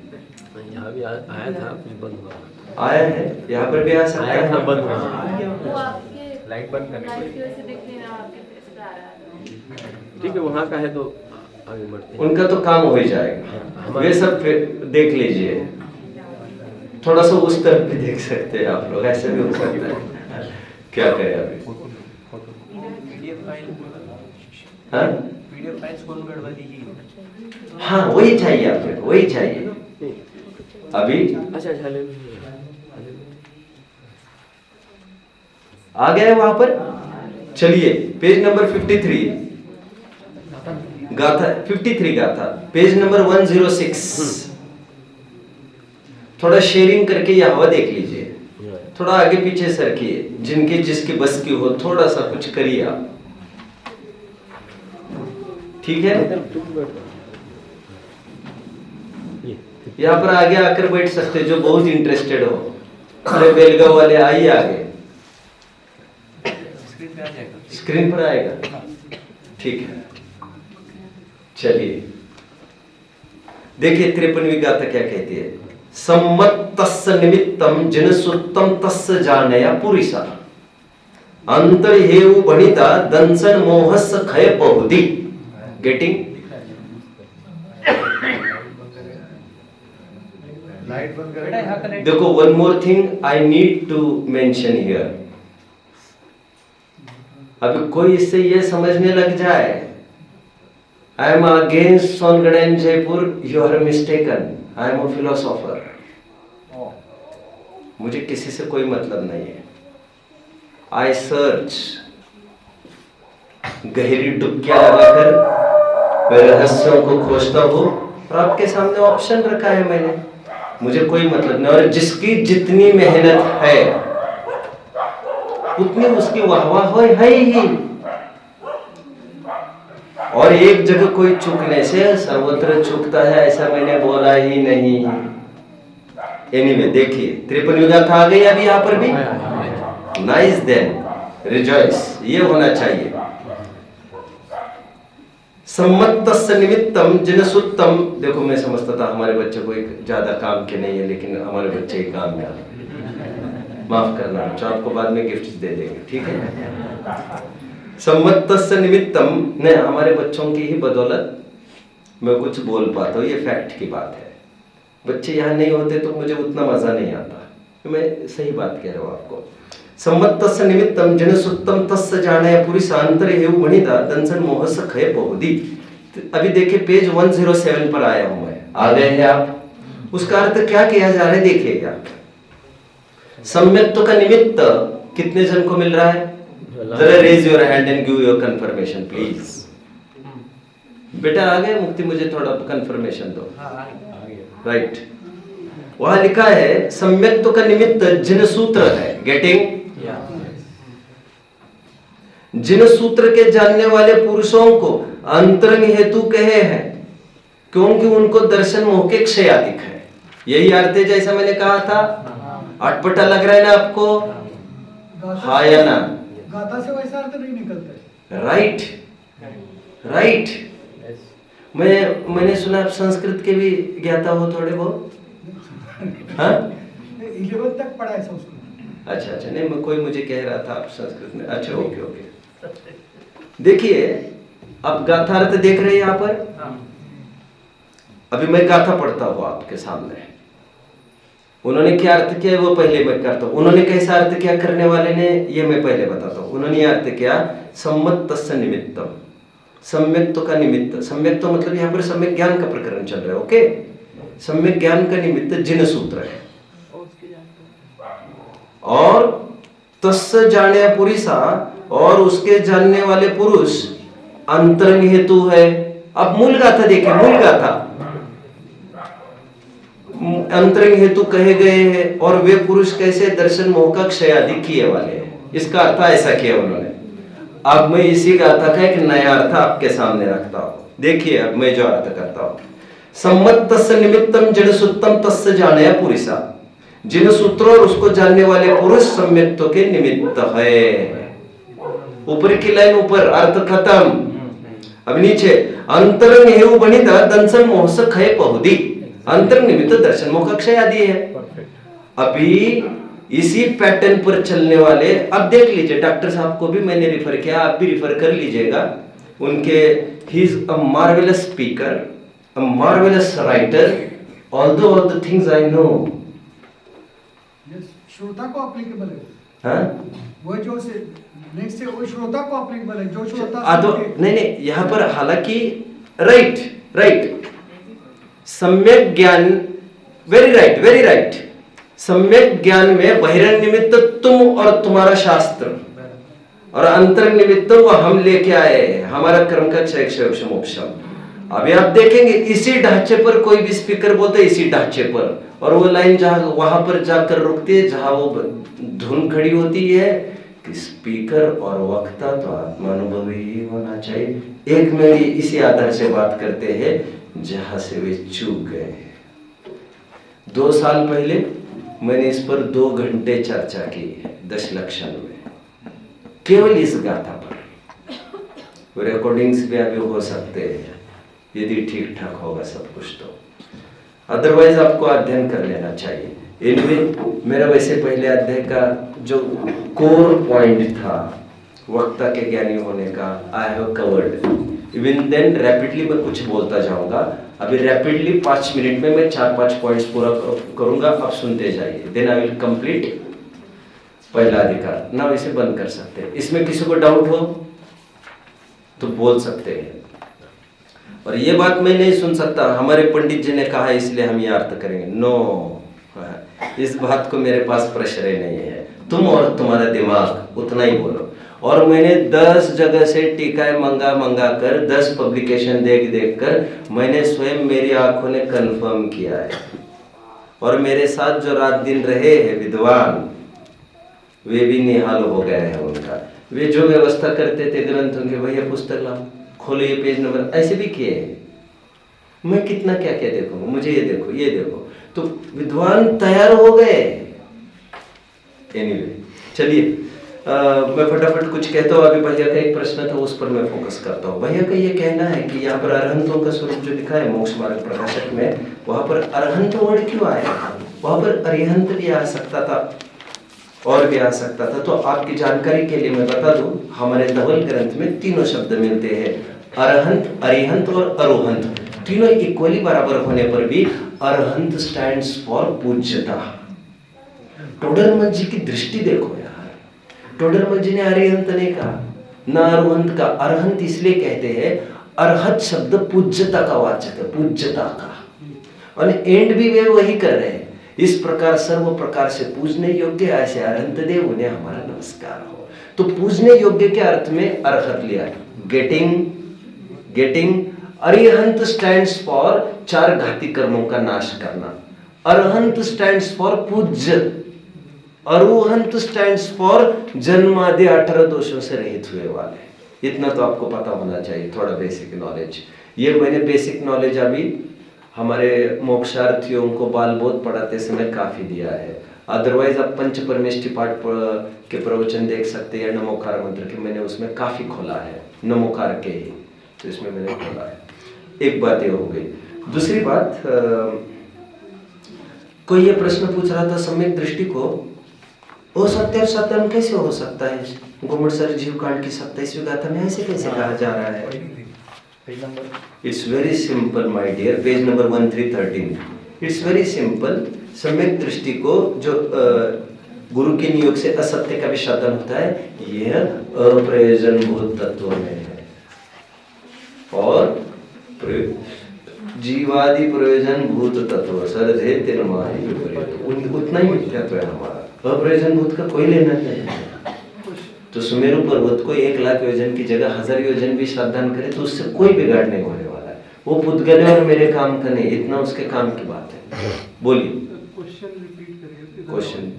यहाँ भी आया था, कुछ बंद हुआ। आया है, यहाँ पर भी आ सकता आया था, है। बंद हुआ। वो आपके लाइट बंद करने लाइट की वजह से दिख नहीं रहा, आपके फेस पे आ रहा है। ठीक है, वहाँ का है तो आगे बढ़ते हैं। उनका तो काम हो ही जाएगा, वे सब फिर देख लीजिए। थोड़ा सा उस तरफ भी देख सकते हैं आप लोग, ऐसे भी हो सकता है। क्या करें अभी? हाँ? हाँ, वही चाहिए आपको, वही चाहिए अभी। अच्छा अच्छा, ले लो। आ गए वहां पर? चलिए पेज नंबर 53 गाथा, 53 गाथा, पेज नंबर 106। थोड़ा शेयरिंग करके यह हवा देख लीजिए, थोड़ा आगे पीछे सरकिए, जिनके जिसकी बस की हो थोड़ा सा कुछ करिए आप, ठीक है? यहाँ पर आगे आकर बैठ सकते जो बहुत इंटरेस्टेड हो। अरे बेलगांव वाले आइए आगे, स्क्रीन पर आएगा, ठीक है? चलिए देखिए 53वीं गाथा क्या कहती है। सम्मत तस्य निमित्तम जिनसुत्तम तस्य जानया पुरिसा अंतर हेउ बणिता दंसन मोहस खय बहुदी। गेटिंग? देखो, one more thing I need to mention here. अभी कोई इससे ये समझने लग जाए I am against Songadh and Jaipur, you are mistaken, I am a philosopher. मुझे किसी से कोई मतलब नहीं है। आई सर्च, गहरी डुबकियां लगाकर मैं रहस्यों को खोजता हूं, और आपके सामने ऑप्शन रखा है मैंने। मुझे कोई मतलब नहीं, और जिसकी जितनी मेहनत है उतनी उसकी वाहवाह है ही। और एक जगह कोई चूकने से सर्वत्र चूकता है, ऐसा मैंने बोला ही नहीं। एनीवे देखिए 53वीं गाथा आ गई अभी यहाँ पर भी। नाइस देन, रिजॉइस, ये होना चाहिए। सम्मतस्य निमित्तम जिनसुत्तम। देखो, मैं समझता था हमारे बच्चे को एक ज्यादा काम के नहीं है, लेकिन हमारे बच्चे के काम में आ, माफ करना बच्चा, आपको बाद में गिफ्ट दे देंगे, ठीक है? सम्मतस्य निमित्तम ने हमारे बच्चों की ही बदौलत मैं कुछ बोल पाता हूँ, ये फैक्ट की बात है। बच्चे यहाँ नहीं होते तो मुझे उतना मजा नहीं आता, मैं सही बात कह रहा हूँ आपको। सम्मतस्य निमित्तम जिनसुत्तम तस्य जानया पुरिसांतरे हेउ वणिता दंसन मोहस खय बहुदी। अभी देखिए पेज 107 पर आया हूं मैं, आ गए हैं आप? उसका अर्थ क्या किया जा रहा है देखिएगा। सम्यक्त्व का निमित्त कितने जन को मिल रहा है? जरा raise your hand and give your confirmation please. बेटा आ गए मुक्ति, मुझे थोड़ा कंफर्मेशन दो। राइट, वहां लिखा है सम्यक्त्व का निमित्त जिन सूत्र है। गेटिंग? जिन सूत्र के जानने वाले पुरुषों को अंतरंग हेतु कहे हैं, क्योंकि उनको दर्शन मोह के क्षयातिक है। यही अर्थ है जैसा मैंने कहा था। अटपटा लग रहा है ना आपको? हाँ या ना? गाथा से वैसा अर्थ नहीं निकलता है। Right, right. मैंने सुना आप संस्कृत के भी ज्ञाता हो थोड़े बहुत? हाँ, 11 तक पढ़ा है संस्कृत। अच्छा अच्छा, नहीं कोई मुझे कह रहा था आप संस्कृत में। अच्छा, ओके ओके। देखिए अब गाथा अर्थ देख रहे हैं यहां पर। अभी मैं गाथा पढ़ता हूं आपके सामने, उन्होंने क्या अर्थ किया वो पहले मैं करता हूं। उन्होंने कैसा अर्थ किया करने वाले ने, ये मैं पहले बताता हूं। उन्होंने अर्थ किया सम्मत तस्य निमित्तम, सम्यक्त्व का निमित्त। सम्यक्त्व मतलब यहाँ पर सम्यक ज्ञान का प्रकरण चल रहा है। ओके, सम्यक ज्ञान का निमित्त जिन सूत्र है, और तस्य जाने पुरुषा, और उसके जानने वाले पुरुष अंतरंग हेतु है। अब मूल गाथा देखें, मूल गाथा अंतरंग हेतु कहे गए हैं, और वे पुरुष कैसे दर्शन मोह का क्षय आदि किए वाले हैं। इसका अर्थ ऐसा किया उन्होंने। अब मैं इसी गाथा का एक नया अर्थ आपके सामने रखता हूं। देखिए अब मैं जो अर्थ करता हूं, सम्मत तस्य निमित्तम जिन सूत्रम तस्य जाने पुरुषा, जिन सूत्र और उसको जानने वाले पुरुष सम्यक्त्व के निमित्त है। ऊपर की लाइन ऊपर, अर्थ खत्म। अब नीचे, अंतरंग हेउ बनिता दंसन मोह से खय पहुदी, अंतर निमित्त दर्शन मोह का क्षय आदि है। अभी इसी पैटर्न पर चलने वाले, अब देख लीजिए, डॉक्टर साहब को भी मैंने रिफर किया, आप भी रिफर कर लीजिएगा। उनके he is a marvellous speaker, a marvellous writer, although all the things I know. श्रोता को अप्लीकेबल है, हाँ वो जो से नेक्स्ट से वो श्रोता को अप्लीकेबल है, जो श्रोता तो नहीं, यहाँ पर हालांकि राइट सम्यक ज्ञान, वेरी राइट। सम्यक ज्ञान में बहिरंग निमित्त तुम और तुम्हारा शास्त्र, और अंतर निमित्त वो हम लेके आए हैं, हमारा कर्म का क्षय मोक्षम। अभी आप देखेंगे इसी ढांचे पर कोई भी स्पीकर बोलते इसी ढांचे पर, और वो लाइन जहां वहां पर जाकर रुकती है जहां वो धुन खड़ी होती है कि स्पीकर और वक्ता तो आत्मानुभवी ही होना चाहिए। एक मेरी इसी आधार से बात करते हैं जहां से वे चूक गए। 2 साल पहले मैंने इस पर 2 घंटे चर्चा की 10 लक्षण में, केवल इस गाथा पर। रिकॉर्डिंग्स भी अभी हो सकते हैं यदि ठीक ठाक होगा सब कुछ, तो अदरवाइज आपको अध्ययन कर लेना चाहिए। इनमें मेरा वैसे पहले अध्याय का जो कोर पॉइंट था वक्ता के ज्ञानी होने का, I have covered. Even then rapidly मैं कुछ बोलता जाऊंगा। अभी रैपिडली 5 मिनट में मैं 4-5 पॉइंट्स पूरा करूंगा, आप सुनते जाइए। देन आई विल कंप्लीट पहला अधिकार। ना इसे बंद कर सकते हैं। इसमें किसी को डाउट हो तो बोल सकते हैं। और ये बात मैं नहीं सुन सकता हमारे पंडित जी ने कहा इसलिए हम ये अर्थ करेंगे, नो, इस बात को मेरे पास प्रश्रय नहीं है। तुम और तुम्हारा दिमाग उतना ही बोलो। और मैंने 10 जगह से टीकाएं मंगा कर 10 पब्लिकेशन देख कर मैंने स्वयं, मेरी आंखों ने कंफर्म किया है। और मेरे साथ जो रात दिन रहे हैं विद्वान, वे भी निहाल हो गए हैं उनका। वे जो व्यवस्था करते थे ग्रंथों के, भैया पुस्तक लाओ, खोलो ये पेज नंबर, ऐसे भी किए हैं। मैं कितना क्या क्या देखूंगा, मुझे ये देखो ये देखो, तो विद्वान तैयार हो गए। एनीवे चलिए, मैं फटाफट कुछ कहता हूँ। अभी भैया का एक प्रश्न था, उस पर मैं फोकस करता हूँ। भैया का ये कहना है कि यहाँ पर अरहंतों का स्वरूप जो लिखा है मोक्ष मार्ग प्रकाशक में, वहां पर अरहंत वर्ड क्यों आया? वहां पर अरिहंत भी आ सकता था और भी आ सकता था। तो आपकी जानकारी के लिए मैं बता दूं, हमारे धवल ग्रंथ में 3 शब्द मिलते हैं, अरहंत, अरिहंत और अरोहंत। तीनों इक्वली बराबर होने पर भी अरहंत स्टैंड्स फॉर पूज्यता। टोडरमल जी की दृष्टि देखो यार, टोडरमल जी ने अरिहंत नहीं कहा ना अरोहंत का। अरहंत इसलिए कहते हैं, अरहत शब्द पूज्यता का वाचक है, पूज्यता का, और एंड भी वे वही कर रहे हैं। इस प्रकार सर्व प्रकार से पूजने योग्य ऐसे अरहंत देव, उन्हें हमारा नमस्कार हो। तो पूजने योग्य के अर्थ में अरहत लिया, गेटिंग। अरिहंत स्टैंड्स फॉर 4 घाती कर्मों का नाश करना। अरहंत स्टैंड्स फॉर पूज्य। अरोहंत स्टैंड्स फॉर जन्मादि 18 दोषों से रहित हुए वाले। इतना तो आपको पता होना चाहिए, थोड़ा बेसिक नॉलेज। ये मैंने बेसिक नॉलेज अभी हमारे मोक्षार्थियों को बालबोध पढ़ाते समय काफी दिया है। अदरवाइज आप पंच परमेष्टि पाठ के प्रवचन देख सकते हैं, नमोकार मंत्र के, मैंने उसमें काफी खोला है, नमोकार के ही, तो इसमें मैंने खोला है। एक बात ये हो गई। दूसरी बात, कोई ये प्रश्न पूछ रहा था सम्यक दृष्टि को वो सत्य और सत्यम कैसे हो सकता है? गुम्मटसर जीव कांड की 27वीं गाथा में ऐसे कैसे कहा जा रहा है? Page number it's very simple my dear, page number 1313। It's very simple. सम्यक दृष्टि को जो गुरु के नियोग से असत्य का भी साधन होता है, यह अप्रयोजनभूत तत्व में है। और जीवादि प्रयोजन भूत तत्व सरधे तिरमाही विपरीत, उतना ही मिथ्यात्व है हमारा। अप्रयोजन भूत का कोई लेना नहीं। तो सुमेरु पर्वत को 1,00,000 योजन की जगह 1000 योजन भी सावधान करे तो उससे कोई बिगाड़ नहीं होने वाला है। वो पुद्गल और मेरे काम का नहीं, इतना उसके काम की बात है। बोलिए क्वेश्चन रिपीट करिए। क्वेश्चन।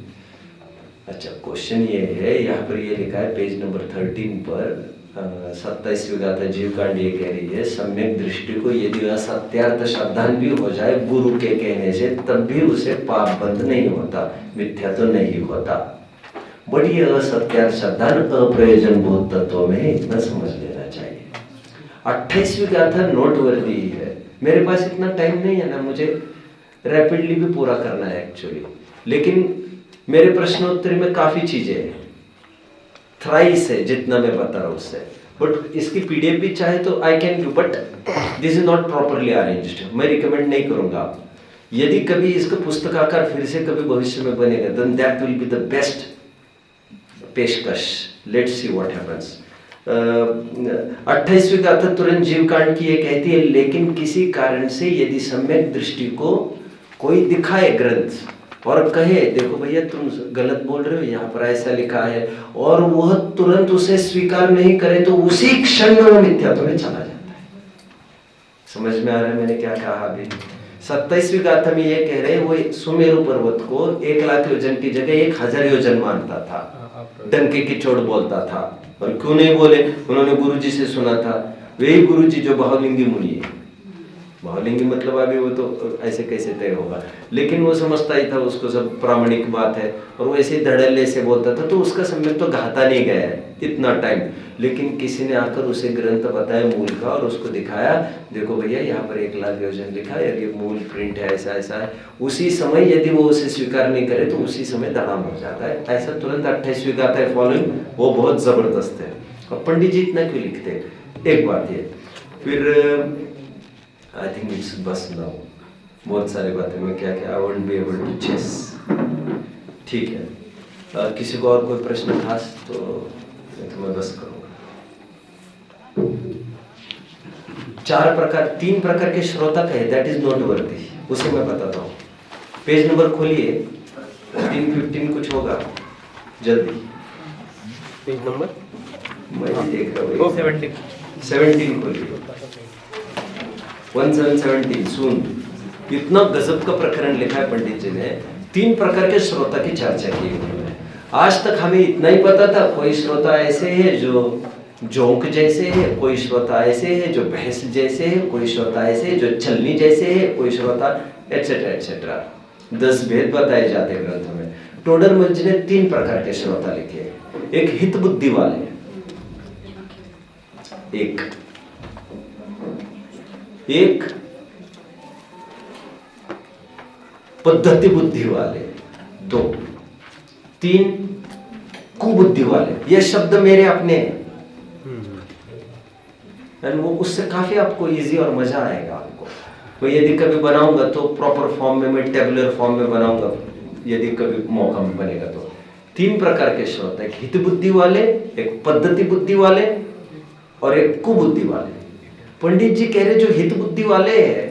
अच्छा, क्वेश्चन ये है, यहाँ पर ये लिखा है पेज नंबर 13 पर 27वीं गाथा जीव कांड ये कह रही है, सम्यक दृष्टि को यदि असत्यार्थ श्रद्धान भी हो जाए गुरु के कहने से, तब भी उसे पाप बंद नहीं होता, मिथ्या तो नहीं होता। बट ये असत्यार्थ श्रद्धान अप्रयोजन भूत तत्व में है, इतना समझ लेना चाहिए। 28वीं गाथा नोटवर्दी है। मेरे पास इतना टाइम नहीं है ना, मुझे रैपिडली भी पूरा करना है एक्चुअली, लेकिन मेरे प्रश्नोत्तर में काफी चीजें हैं, थ्राइस है जितना मैं बता रहा हूँ उससे। बट इसकी पीडीएफ भी चाहे तो I can do, but this is not properly arranged. मैं रिकमेंड नहीं करूंगा। यदि कभी इसका पुस्तकाकार फिर से कभी भविष्य में बनेगा, then that will be the best पेशकश। Let's see what happens. 28वीं गाथा तुरंत जीव कांड की ये कहती है, लेकिन किसी कारण से यदि सम्यक दृष्टि को कोई दिखाए ग्रंथ और कहे देखो भैया तुम गलत बोल रहे हो, यहाँ पर ऐसा लिखा है, और वह तुरंत उसे स्वीकार नहीं करे, तो उसी क्षण में वो मिथ्यात्व में चला जाता है। समझ में आ रहा है मैंने क्या कहा अभी? 27वीं गाथा में ये कह रहे हैं, वो सुमेरु पर्वत को 1,00,000 योजन की जगह 1,000 योजन मानता था, डंके की चोट बोलता था। और क्यों नहीं बोले? उन्होंने गुरुजी से सुना था, वही गुरुजी जो बहुलिंगी मुनि है। बहुलिंगी मतलब अभी वो तो ऐसे कैसे तय होगा, लेकिन वो समझता ही था उसको सब प्रामाणिक बात है, और वो ऐसे धड़ल्ले से बोलता था, तो उसका सम्यक तो घाता नहीं गया है इतना टाइम। लेकिन किसी ने आकर उसे ग्रंथ बताया मूल का, और उसको दिखाया, देखो भैया यहाँ पर 1,00,000 योजन लिखा है, ये मूल प्रिंट है, ऐसा ऐसा है। उसी समय यदि वो उसे स्वीकार नहीं करे तो उसी समय धड़ाम हो जाता है। ऐसा तुरंत 28वीं गाथा है फॉलोइंग, वो बहुत जबरदस्त है। और पंडित जी इतना क्यों लिखते हैं? एक बात ये, फिर आई थिंक इट्स बस नाउ, बहुत सारी बातें मैं क्या क्या I won't be able to chase. ठीक है, किसी को और कोई प्रश्न खास तो मैं बस करूँगा। 3 प्रकार के श्रोता कहे, दैट इज नॉट वर्दी, उसे मैं बताता हूँ। पेज नंबर खोलिए 15 कुछ होगा, जल्दी पेज नंबर मैं देख रहा हूँ। 17 खोलिए, 1717 सुन। इतना गजब का प्रकरण लिखा है पंडित जी ने। 3 प्रकार के श्रोता की चर्चा की उन्होंने। आज तक हमें इतना ही पता था, कोई श्रोता ऐसे है जो जोंक जैसे है, कोई श्रोता ऐसे है जो भैंस जैसे है, कोई श्रोता ऐसे है जो छलनी जैसे है, कोई श्रोता एटसेट्रा एटसेट्रा। 10 भेद बताए जाते ग्रंथों में। टोडरमल जी ने 3 प्रकार के श्रोता लिखे। एक हित बुद्धि वाले, एक पद्धति बुद्धि वाले, 2, 3 कुबुद्धि वाले। ये शब्द मेरे अपने हैं, वो उससे काफी आपको इजी और मजा आएगा आपको। मैं यदि कभी बनाऊंगा तो प्रॉपर फॉर्म में, मैं टेबुलर फॉर्म में बनाऊंगा, यदि कभी मौका बनेगा तो। 3 प्रकार के श्रोता, एक हित बुद्धि वाले, एक पद्धति बुद्धि वाले और एक कुबुद्धि वाले। पंडित जी कह रहे जो हित बुद्धि वाले हैं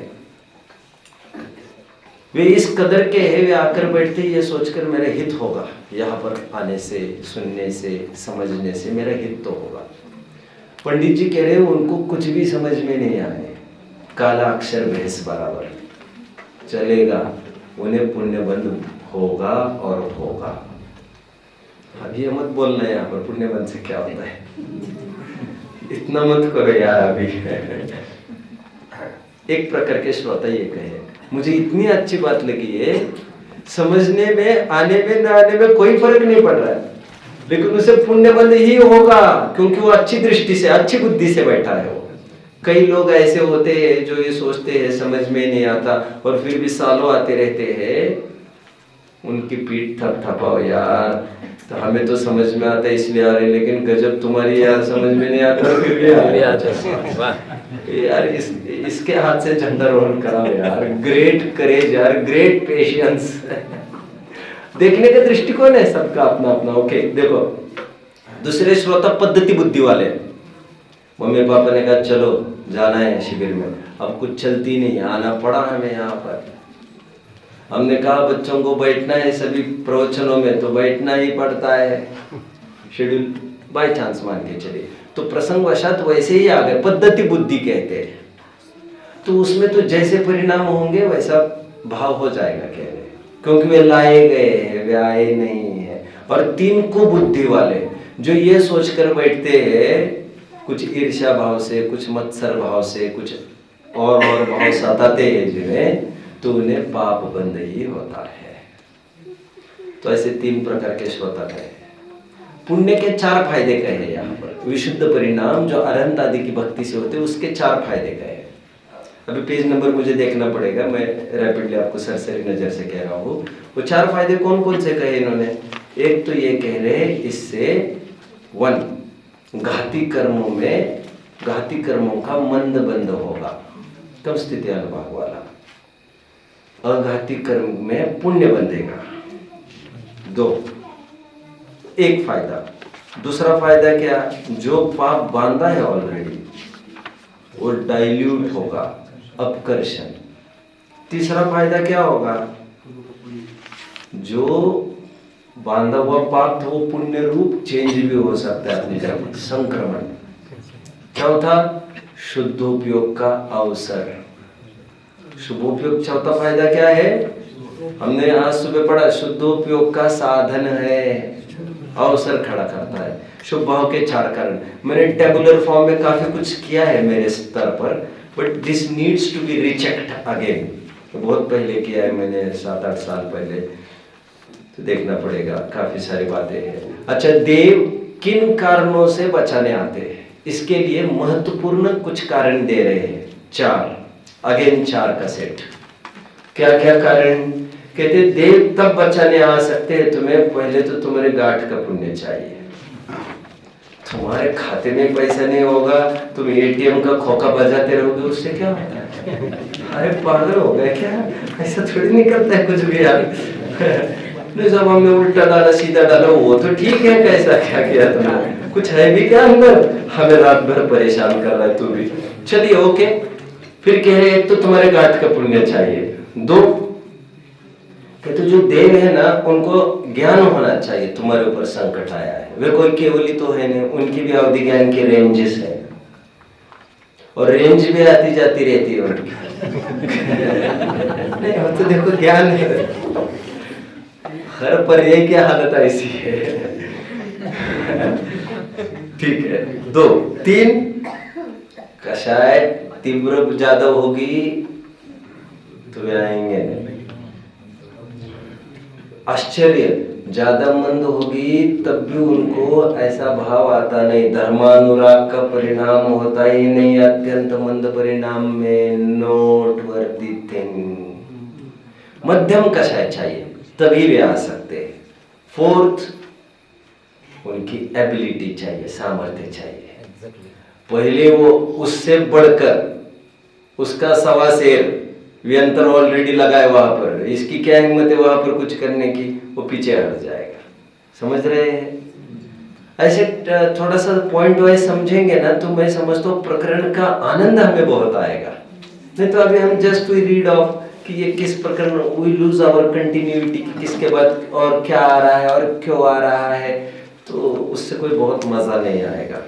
वे इस कदर के हैं, वे आकर बैठते ये सोचकर मेरा हित होगा, यहाँ पर आने से, सुनने से, समझने से मेरा हित तो होगा। पंडित जी कह रहे हैं उनको कुछ भी समझ में नहीं आए, काला अक्षर भैंस बराबर चलेगा, उन्हें पुण्य बंध होगा और होगा। अब ये मत बोलना है यहाँ पर पुण्य बंध से क्या होता है, इतना मत करो यार अभी। एक प्रकार के श्रोता ये कहे, मुझे इतनी अच्छी बात लगी है, समझने में, आने में, न आने में कोई फर्क नहीं पड़ रहा है, लेकिन उसे पुण्यबंध ही होगा क्योंकि वो अच्छी दृष्टि से, अच्छी बुद्धि से बैठा है। वो कई लोग ऐसे होते हैं जो ये सोचते हैं समझ में नहीं आता और फिर भी सालों आते रहते हैं, उनकी पीठ थपथपाओ यार। तो हमें तो समझ में आता है इसलिए आ रहे, लेकिन गजब तुम्हारी यार समझ में नहीं आता फिर भी आ रहे। वाह यार इसके हाथ से झंडा रोहन कराओ यार। ग्रेट करेज यार, ग्रेट पेशेंस। देखने का दृष्टिकोण है सबका अपना अपना। ओके देखो, दूसरे श्रोता पद्धति बुद्धि वाले। मम्मी पापा ने कहा चलो जाना है शिविर में, अब कुछ चलती नहीं, आना पड़ा हमें यहाँ पर। हमने कहा बच्चों को बैठना है सभी प्रवचनों में, तो बैठना ही पड़ता है, शेड्यूल बाय चांस मान के चलिए। तो प्रसंग वशात वैसे ही आ गए, पद्धति बुद्धि कहते हैं। तो उसमें तो जैसे परिणाम होंगे वैसा भाव हो जाएगा कह रहे, क्योंकि वे लाए गए हैं, वे आए नहीं है। और तीन को बुद्धि वाले जो ये सोच कर बैठते हैं, कुछ ईर्ष्या भाव से, कुछ मत्सर भाव से, कुछ और भाव सताते हैं जिन्हें, तो उन्हें पाप बंद ही होता है। तो ऐसे तीन प्रकार के श्रोता कहे। पुण्य के 4 फायदे कहे यहाँ पर। विशुद्ध परिणाम जो अरहंत आदि की भक्ति से होते उसके 4 फायदे कहे। अभी पेज नंबर मुझे देखना पड़ेगा, मैं रैपिडली आपको सरसरी नजर से कह रहा हूँ। वो 4 फायदे कौन कौन से कहे इन्होंने। एक तो ये कह रहे इससे 1 घाती कर्मों का मंद बंद होगा, कम स्थिति अनुभाग वाला। अघाती कर्म में पुण्य बंधेगा। 2 एक फायदा। दूसरा फायदा क्या, जो पाप बांधा है ऑलरेडी वो डाइल्यूट होगा, अपकर्षण। तीसरा फायदा क्या होगा, जो बांधा हुआ पाप था वो पुण्य रूप चेंज भी हो सकता है अपनी जगह, संक्रमण। चौथा शुद्धोपयोग का अवसर। शुभोपयोग चौथा फायदा क्या है, हमने आज सुबह पढ़ा, शुद्धोपयोग का साधन है, अवसर खड़ा करता है। शुभ भाव के 4 कारण मैंने टेबुलर फॉर्म में काफी कुछ किया है मेरे स्तर पर, but this needs to be rechecked again. बहुत पहले किया है मैंने, 7-8 साल पहले, तो देखना पड़ेगा, काफी सारी बातें हैं। अच्छा, देव किन कारणों से बचाने आते हैं, इसके लिए महत्वपूर्ण कुछ कारण दे रहे हैं। 4 अगेन 4 का सेट। क्या क्या कारण कहते, देव तब बचाने आ सकते हैं तुम्हें, पहले तो तुम्हारे गांठ का पुण्य चाहिए। तुम्हारे खाते में पैसा नहीं होगा, तुम एटीएम का खोखा बजाते रहोगे, उससे क्या होता है? अरे पागल हो गए क्या, ऐसा थोड़ी नहीं करता है कुछ भी यार। नहीं, जब हमने उल्टा डाला सीधा डाला वो तो ठीक है, कैसा क्या किया तुमने, कुछ है भी क्या अंदर, हमें रात भर परेशान कर रहा है तू भी। चलिए ओके, फिर कह रहे एक तो तुम्हारे गांठ का पुण्य चाहिए। 2 कहते जो देव है ना, उनको ज्ञान होना चाहिए तुम्हारे ऊपर संकट आया है। वे कोई केवली तो है नहीं, उनकी भी अवधि ज्ञान की रेंजेस है, और रेंज भी आती जाती रहती है उनकी। नहीं हो तो देखो ज्ञान है, हर पर्याय की हालत ऐसी है। ठीक है। 2 3 कषाय तीव्र ज्यादा होगी तो वे आएंगे नहीं। आश्चर्य ज्यादा मंद होगी तब भी उनको ऐसा भाव आता नहीं, धर्मानुराग का परिणाम होता ही नहीं। अत्यंत मंद परिणाम में नोट वर्दी थिंग, मध्यम कषाय चाहिए तभी वे आ सकते हैं। 4th उनकी एबिलिटी चाहिए, सामर्थ्य चाहिए। पहले वो उससे बढ़कर उसका 1.25 शेर व्यंतर ऑलरेडी लगा है वहां पर, इसकी क्या हिम्मत है वहां पर कुछ करने की, वो पीछे हट जाएगा। समझ रहे हैं? ऐसे थोड़ा सा पॉइंट वाइज समझेंगे ना, तो मैं समझता हूँ प्रकरण का आनंद हमें बहुत आएगा। नहीं तो अभी हम जस्ट वी रीड ऑफ कि ये किस प्रकरण, वी लूज आवर कंटिन्यूटी, किसके बाद और क्या आ रहा है और क्यों आ रहा है, तो उससे कोई बहुत मजा नहीं आएगा।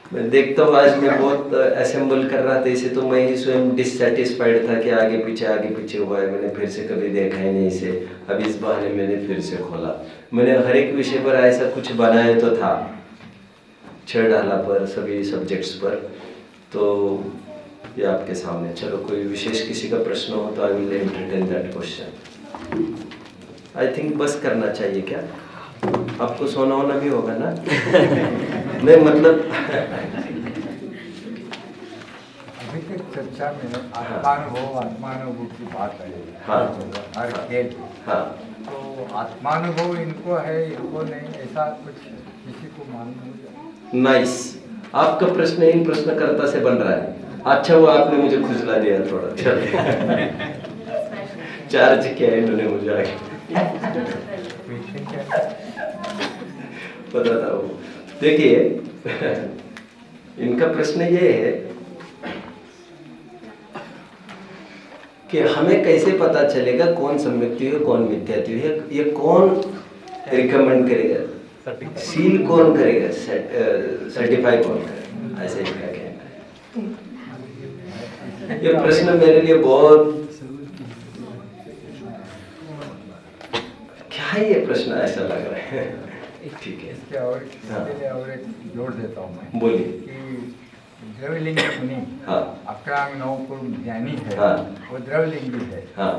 मैं देखता हूँ आज मैं बहुत असेंबल कर रहा था इसे, तो मैं ही स्वयं डिससेटिस्फाइड था कि आगे पीछे हुआ है, मैंने फिर से कभी देखा ही नहीं इसे। अब इस बहाने मैंने फिर से खोला। मैंने हर एक विषय पर ऐसा कुछ बनाया तो था, 6 डाला पर सभी सब्जेक्ट्स पर, तो ये आपके सामने। चलो कोई विशेष किसी का प्रश्न हो तो I will entertain that question. I think बस करना चाहिए क्या, आपको सोना होना भी होगा ना? नहीं मतलब अभी तक चर्चा में आत्मानुभव आत्मानुभव की बात है। हाँ, हर खेल। हाँ, तो आत्मानुभव इनको है, इनको नहीं, ऐसा कुछ किसी को मालूम हो जाए। नाइस, आपका प्रश्न इन प्रश्नकर्ता से बन रहा है। अच्छा हुआ आपने मुझे खुजला दिया थोड़ा। चल चार्ज किया इन्होंने मुझे आगे। बताता हूँ। देखिए इनका प्रश्न ये है कि हमें कैसे पता चलेगा कौन सम्यक्ति है कौन मिथ्यात्व है, ये कौन रिकमेंड करेगा, सील कौन करेगा, सर्टिफाई कौन करेगा, ऐसे इनका कहना है। ये प्रश्न मेरे लिए बहुत, क्या है ये प्रश्न ऐसा लग रहा है। ठीक है, इसके और इसके लिए और एक जोड़ देता हूँ मैं बोलिए। कि द्रव्यलिंगी मुनि हाँ अक्रांग नवपुर ज्ञानी है, हाँ। वो द्रव्यलिंगी है, हाँ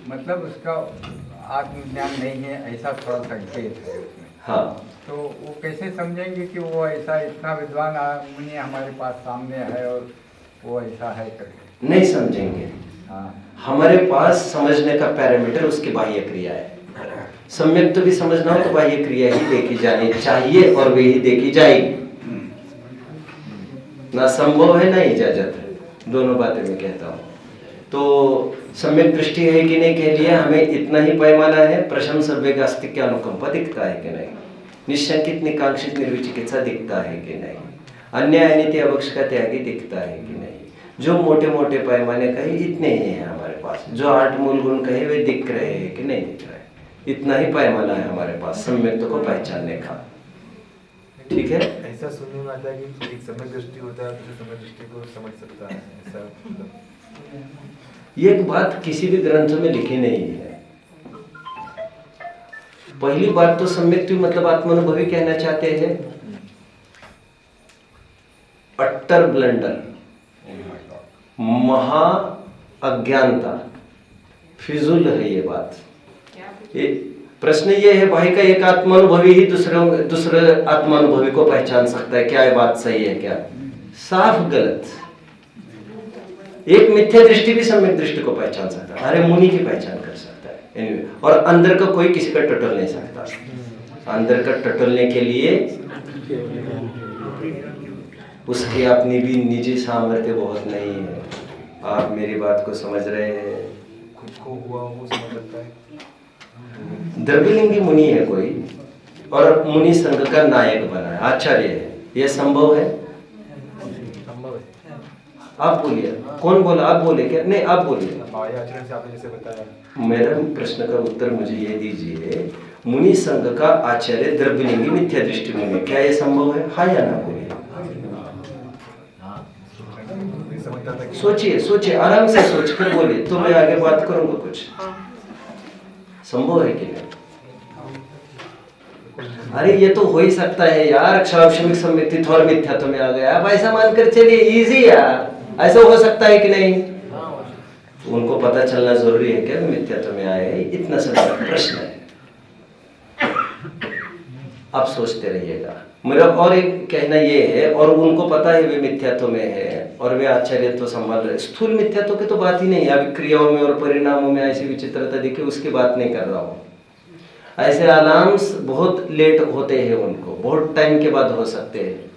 मतलब उसका आत्मज्ञान नहीं है, ऐसा थोड़ा संकेत है उसमें। हाँ तो वो कैसे समझेंगे कि वो ऐसा इतना विद्वान मुनि हमारे पास सामने है और वो ऐसा है करके? नहीं समझेंगे। हाँ हमारे पास समझने का पैरामीटर उसकी बाह्य क्रिया है। सम्यक तो भी समझना हो तो बाह्य क्रिया ही देखी जानी चाहिए और वे ही देखी जाएगी। ना संभव है ना इजाजत है, दोनों बातें मैं कहता हूँ। तो सम्यक दृष्टि है कि नहीं के लिए हमें इतना ही पैमाना है, प्रशम सव्यक अस्तित्व अनुकंपा दिखता है कि नहीं, निशंकित निकांक्षित निर्विचिकित्सा दिखता है कि नहीं, अन्याय अनित्य अवक्ष का त्यागी दिखता है कि नहीं। जो मोटे मोटे पैमाने कहे इतने ही हैं हमारे पास, जो 8 मूल गुण कहे वे दिख रहे हैं कि नहीं दिख रहे, इतना ही पैमाना है हमारे पास सम्यक को पहचानने का। ठीक है, ऐसा सुनने में आता है कि एक समय दृष्टि होता है, दूसरे समय दृष्टि को समझ सकता है, ऐसा मतलब ये एक बात किसी भी ग्रंथ में लिखी नहीं है। पहली बात तो सम्यक मतलब आत्मानुभवी कहना चाहते हैं, अट्टर ब्लंडर, महा अज्ञानता, फिजूल है ये बात। ये प्रश्न ये है भाई का एक आत्मानुभवी ही दूसरे आत्मानुभवी को पहचान सकता है, क्या ये बात सही है क्या? साफ गलत। एक मिथ्या दृष्टि भी सम्यक दृष्टि को पहचान सकता है, अरे मुनि की पहचान कर सकता है anyway, और अंदर का कोई किसी का टटोल नहीं सकता। अंदर का टटोलने के लिए उसकी अपनी भी निजी सामर्थ्य बहुत नहीं है। आप मेरी बात को समझ रहे हैं? खुद को हुआ वो समझ सकता है। द्रव्यलिंगी मुनि है कोई और मुनि संघ का नायक बना है, आचार्य है, यह संभव है? संभव है। आप बोलिए, कौन बोला? आप बोले क्या? नहीं आप बोलिए। बाह्य आचरण से आपने जैसे बताया। मेरा प्रश्न का उत्तर मुझे ये दीजिए, मुनि संघ का आचार्य द्रव्यलिंगी मिथ्या दृष्टि मुनि, क्या ये संभव है? हाँ या ना बोलिए। समझता था कि सोचिए सोचिए, आराम से सोच कर बोलिए, तो मैं आगे बात करूंगा। कुछ संभव है कि नहीं? अरे ये तो हो ही सकता है यार, अक्षावशमिक सम्मिलित और मिथ्यात्व में आ गया, आप ऐसा मानकर चलिए, इजी यार, ऐसा हो सकता है कि नहीं? उनको पता चलना जरूरी है क्या मिथ्यात्व में आए? इतना सा प्रश्न है, आप सोचते रहिएगा। मेरा और एक कहना ये है, और उनको पता है वे मिथ्यात्व में है और वे आचार्यत्व संभाल रहे। स्थूल मिथ्यात्व की तो बात ही नहीं है, अभी क्रियाओं में और परिणामों में ऐसी विचित्रता दिखे उसकी बात नहीं कर रहा हूँ। ऐसे अलार्म्स बहुत लेट होते हैं, उनको बहुत टाइम के बाद हो सकते हैं।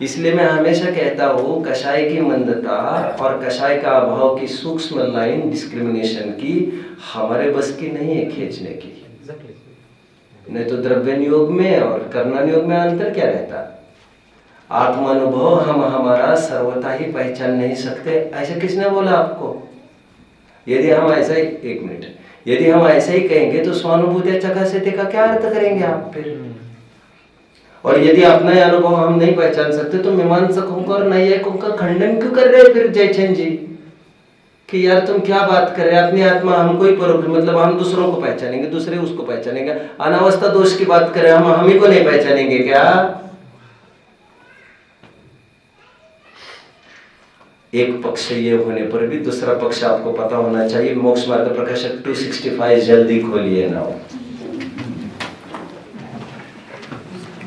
इसलिए मैं हमेशा कहता हूँ कषाय की मंदता और कषाय का अभाव की सूक्ष्म लाइन डिस्क्रिमिनेशन की हमारे बस की नहीं है खींचने की। नहीं तो द्रव्य नियोग में और कर्णा नियोग में अंतर क्या रहता? आत्मानुभव हम हमारा सर्वथा ही पहचान नहीं सकते, ऐसा किसने बोला आपको? यदि हम ऐसा ही, एक मिनट, यदि हम ऐसा ही कहेंगे तो स्वानुभूति चकाशयते का क्या अर्थ करेंगे आप फिर? और यदि अपना अनुभव हम नहीं पहचान सकते तो मीमांसकों का और नैयायिकों का खंडन क्यों कर रहे फिर जयचंद जी कि यार तुम क्या बात कर रहे हैं, अपनी आत्मा हमको ही परोक्ष, मतलब हम दूसरों को पहचानेंगे, दूसरे उसको पहचानेंगे, अनावस्था दोष की बात करें, हम ही को नहीं पहचानेंगे क्या? एक पक्ष ये होने पर भी दूसरा पक्ष आपको पता होना चाहिए। मोक्ष मार्ग प्रकाशक 265 जल्दी खोलिए ना।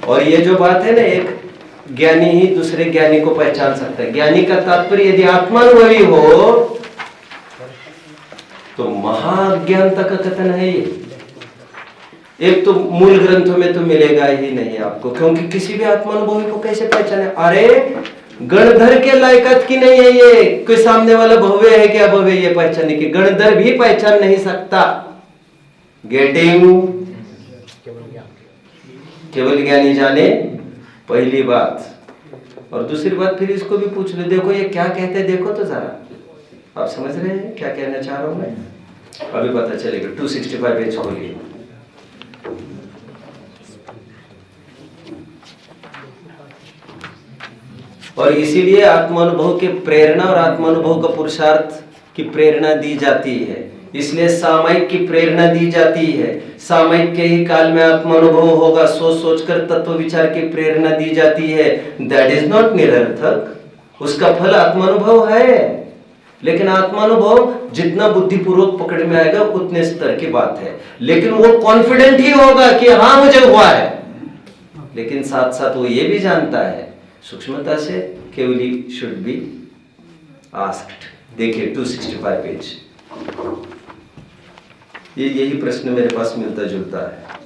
और ये जो बात है ना, एक ज्ञानी ही दूसरे ज्ञानी को पहचान सकता है, ज्ञानी का तात्पर्य यदि आत्मानुभवी हो तो महाज्ञानता का कथन है ये। एक तो मूल ग्रंथों में तो मिलेगा ही नहीं आपको, क्योंकि किसी भी आत्मानुभवी को कैसे पहचाने? अरे गणधर के लायकात की नहीं है ये, कोई सामने वाला भव्य है क्या भव्य ये पहचानने की, गणधर भी पहचान नहीं सकता। गेटिंग? केवल ज्ञानी जाने, पहली बात। और दूसरी बात फिर इसको भी पूछ लो, देखो ये क्या कहते हैं, देखो तो जरा, आप समझ रहे हैं क्या कहना चाह रहा हूं मैं? अभी पता चलेगा। 265 पेज खोलिए। और इसीलिए आत्मानुभव के प्रेरणा और आत्मानुभव का पुरुषार्थ की प्रेरणा दी जाती है, इसलिए सामयिक की प्रेरणा दी जाती है। सामयिक के ही काल में आत्मानुभव होगा, सोच सोचकर तत्व विचार की प्रेरणा दी जाती है। दैट इज नॉट निरर्थक, उसका फल आत्मानुभव है। लेकिन आत्मानुभव जितना बुद्धिपूर्वक पकड़ में आएगा उतने स्तर की बात है, लेकिन वो कॉन्फिडेंट ही होगा कि हाँ मुझे हुआ है। लेकिन साथ साथ वो ये भी जानता है सूक्ष्मता से, केवली शुड बी आस्क्ड। देखिए 265 पेज, ये यही प्रश्न मेरे पास मिलता जुलता है।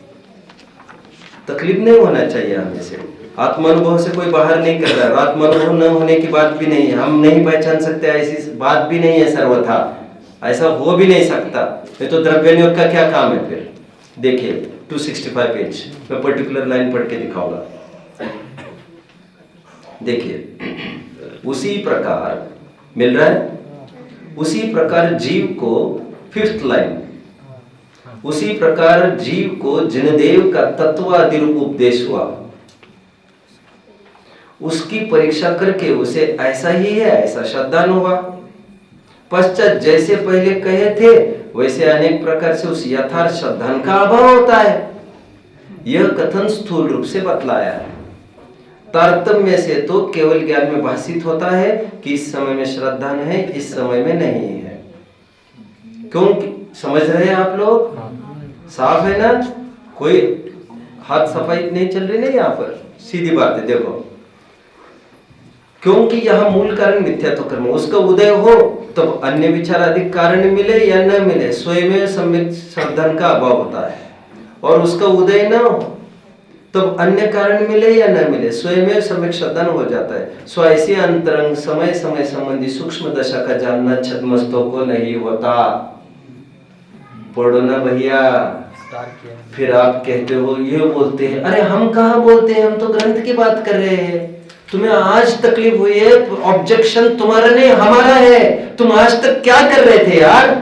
तकलीफ नहीं होना चाहिए हमें से, आत्मानुभव से कोई बाहर नहीं कर रहा है। आत्मानुभव न होने की बात भी नहीं है, हम नहीं पहचान सकते ऐसी बात भी नहीं है सर्वथा, ऐसा हो भी नहीं सकता। ये तो द्रव्यनियोग का क्या काम है फिर? देखिए 265 पेज, मैं पर्टिकुलर लाइन पढ़ के दिखाऊंगा। देखिए उसी प्रकार मिल रहा है, उसी प्रकार जीव को, 5th लाइन, उसी प्रकार जीव को जिनदेव का तत्वादि रूप उपदेश हुआ, उसकी परीक्षा करके उसे ऐसा ही है ऐसा श्रद्धान होगा। पश्चात जैसे पहले कहे थे वैसे अनेक प्रकार से उस यथार्थ श्रद्धान का अभाव होता है। यह कथन स्थूल रूप से बतलाया है। तारतम्य से तो केवल ज्ञान में भाषित होता है कि इस समय में श्रद्धान है, इस समय में नहीं है। क्योंकि समझ रहे हैं आप लोग? साफ है ना? कोई हाथ सफाई नहीं चल रही ना यहाँ पर, सीधी बात है। देखो, क्योंकि यहाँ मूल कारण मिथ्यात्व कर्म, उसका उदय हो तब अन्य विचार अधिक कारण मिले या न मिले, स्वयं सम्यक श्रद्धान का अभाव होता है। और उसका उदय न हो तब अन्य कारण मिले या न मिले, स्वयं सम्यक श्रद्धान हो जाता है। सो ऐसी अंतरंग समय समय संबंधी सूक्ष्म दशा का जानना छद्मस्तों को नहीं होता। पढ़ो ना भैया। फिर आप कहते हो, ये बोलते हैं, अरे हम कहाँ बोलते हैं, हम तो ग्रंथ की बात कर रहे हैं। तुम्हें आज तकलीफ हुई है, ऑब्जेक्शन तुम्हारा नहीं हमारा है। तुम आज तक क्या कर रहे थे यार?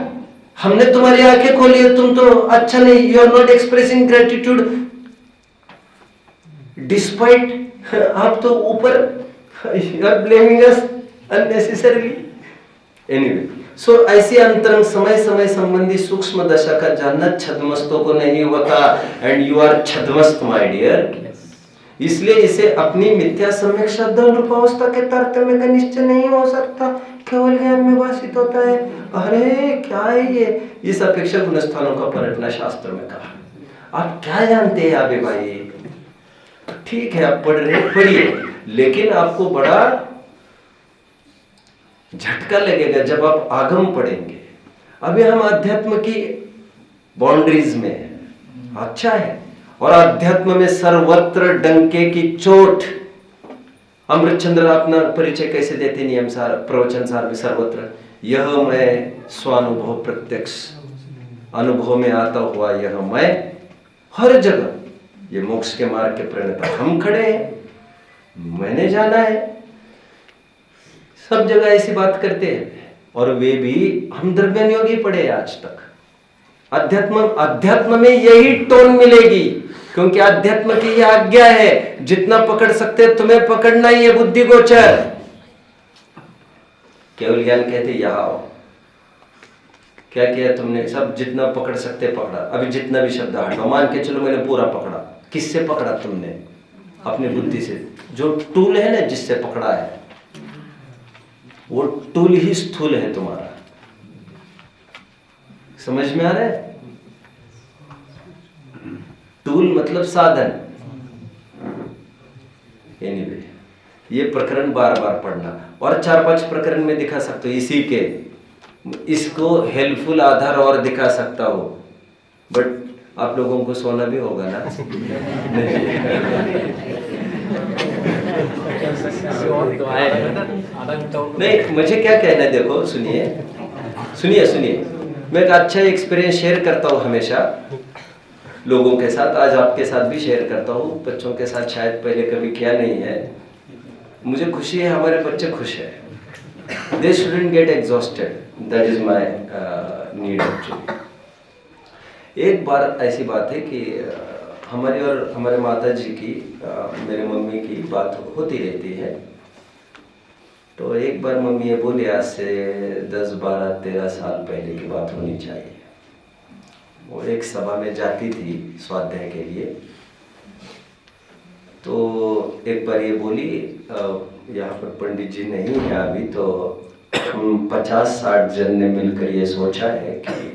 हमने तुम्हारी आंखें खोली है, तुम तो अच्छा नहीं, you are not expressing gratitude despite, आप तो ऊपर, you are blaming us unnecessarily. Anyway, so ऐसी अंतरंग समय समय संबंधी सूक्ष्म दशा का जानना छद्मस्तों को नहीं होता। एंड यू आर छद्मस्त माय डियर। इसलिए इसे अपनी मिथ्या सम्यक श्रद्धा रूपावस्था के तारतम्य का निश्चय नहीं हो सकता, केवल ज्ञान में भाषित होता है। अरे क्या है ये? इस अपेक्षा गुणस्थानों का पलटना शास्त्र में कहा। आप क्या जानते हैं अबे भाई? ठीक है आप पढ़ रहे पढ़िए, लेकिन आपको बड़ा झटका लगेगा जब आप आगम पढ़ेंगे। अभी हम अध्यात्म की बाउंड्रीज में हैं, अच्छा है। और अध्यात्म में सर्वत्र डंके की चोट। अमृतचंद्र अपना परिचय कैसे देते नियम सार प्रवचन सार में? सर्वत्र यह मैं स्वानुभव प्रत्यक्ष अनुभव में आता हुआ यह मैं हर जगह, ये मोक्ष के मार्ग के प्रणेता हम खड़े हैं, मैंने जाना है। सब जगह ऐसी बात करते हैं, और वे भी हम द्रव्यनियोग ही पढ़े आज तक। अध्यात्म में यही टोन मिलेगी, क्योंकि अध्यात्म की यह आज्ञा है, जितना पकड़ सकते तुम्हें पकड़ना ही है बुद्धि गोचर। केवल ज्ञान कहते यहां आओ, क्या किया तुमने? सब जितना पकड़ सकते पकड़ा। अभी जितना भी शब्द हटाओ, मान के चलो मैंने पूरा पकड़ा। किससे पकड़ा तुमने? अपनी बुद्धि से। जो टूल है ना जिससे पकड़ा है, वो टूल ही स्थूल है तुम्हारा। समझ में आ रहा है? टूल मतलब साधन। एनीवे, ये प्रकरण बार बार पढ़ना, और 4-5 प्रकरण में दिखा सकते हो इसी के, इसको हेल्पफुल आधार और दिखा सकता हो। बट आप लोगों को सोना भी होगा ना? नहीं, मुझे क्या कहना है, देखो सुनिए सुनिए सुनिए, मैं एक अच्छा एक्सपीरियंस शेयर करता हूँ हमेशा लोगों के साथ, आज आपके साथ भी शेयर करता हूँ, बच्चों के साथ शायद पहले कभी किया नहीं है। मुझे खुशी है हमारे बच्चे खुश हैं, दे shouldn't get exhausted, that is my need actually. एक बार ऐसी बात है कि हमारी और हमारे माता जी की, मेरे मम्मी की बात होती रहती है। तो एक बार मम्मी ये बोली, आज से 10, 12, 13 साल पहले की बात होनी चाहिए। वो एक सभा में जाती थी स्वाध्याय के लिए, तो एक बार ये बोली, यहाँ पर पंडित जी नहीं है अभी, तो हम 50-60 जन ने मिलकर ये सोचा है कि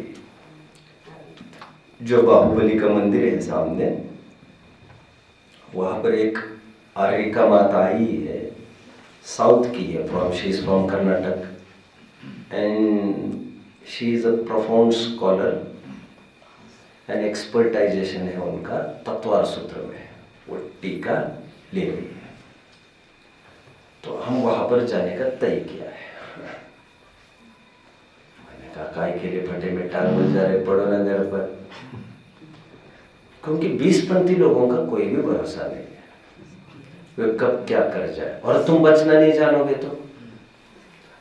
जो बाहुबली का मंदिर है सामने, वहाँ पर एक आर्यिका माता आई है, साउथ की है, she is from Karnataka and she is a profound scholar and expertization है उनका तत्वार सूत्र में, वो टीका ले रही है। तो हम वहां पर जाने का तय किया है। मैंने कहा काय के लिए फटे में टांग बज जा रहे, पड़ो ना घर पर, क्योंकि 20-25 लोगों का कोई भी भरोसा नहीं है, वे कब क्या कर जाए, और तुम बचना नहीं जानोगे तो।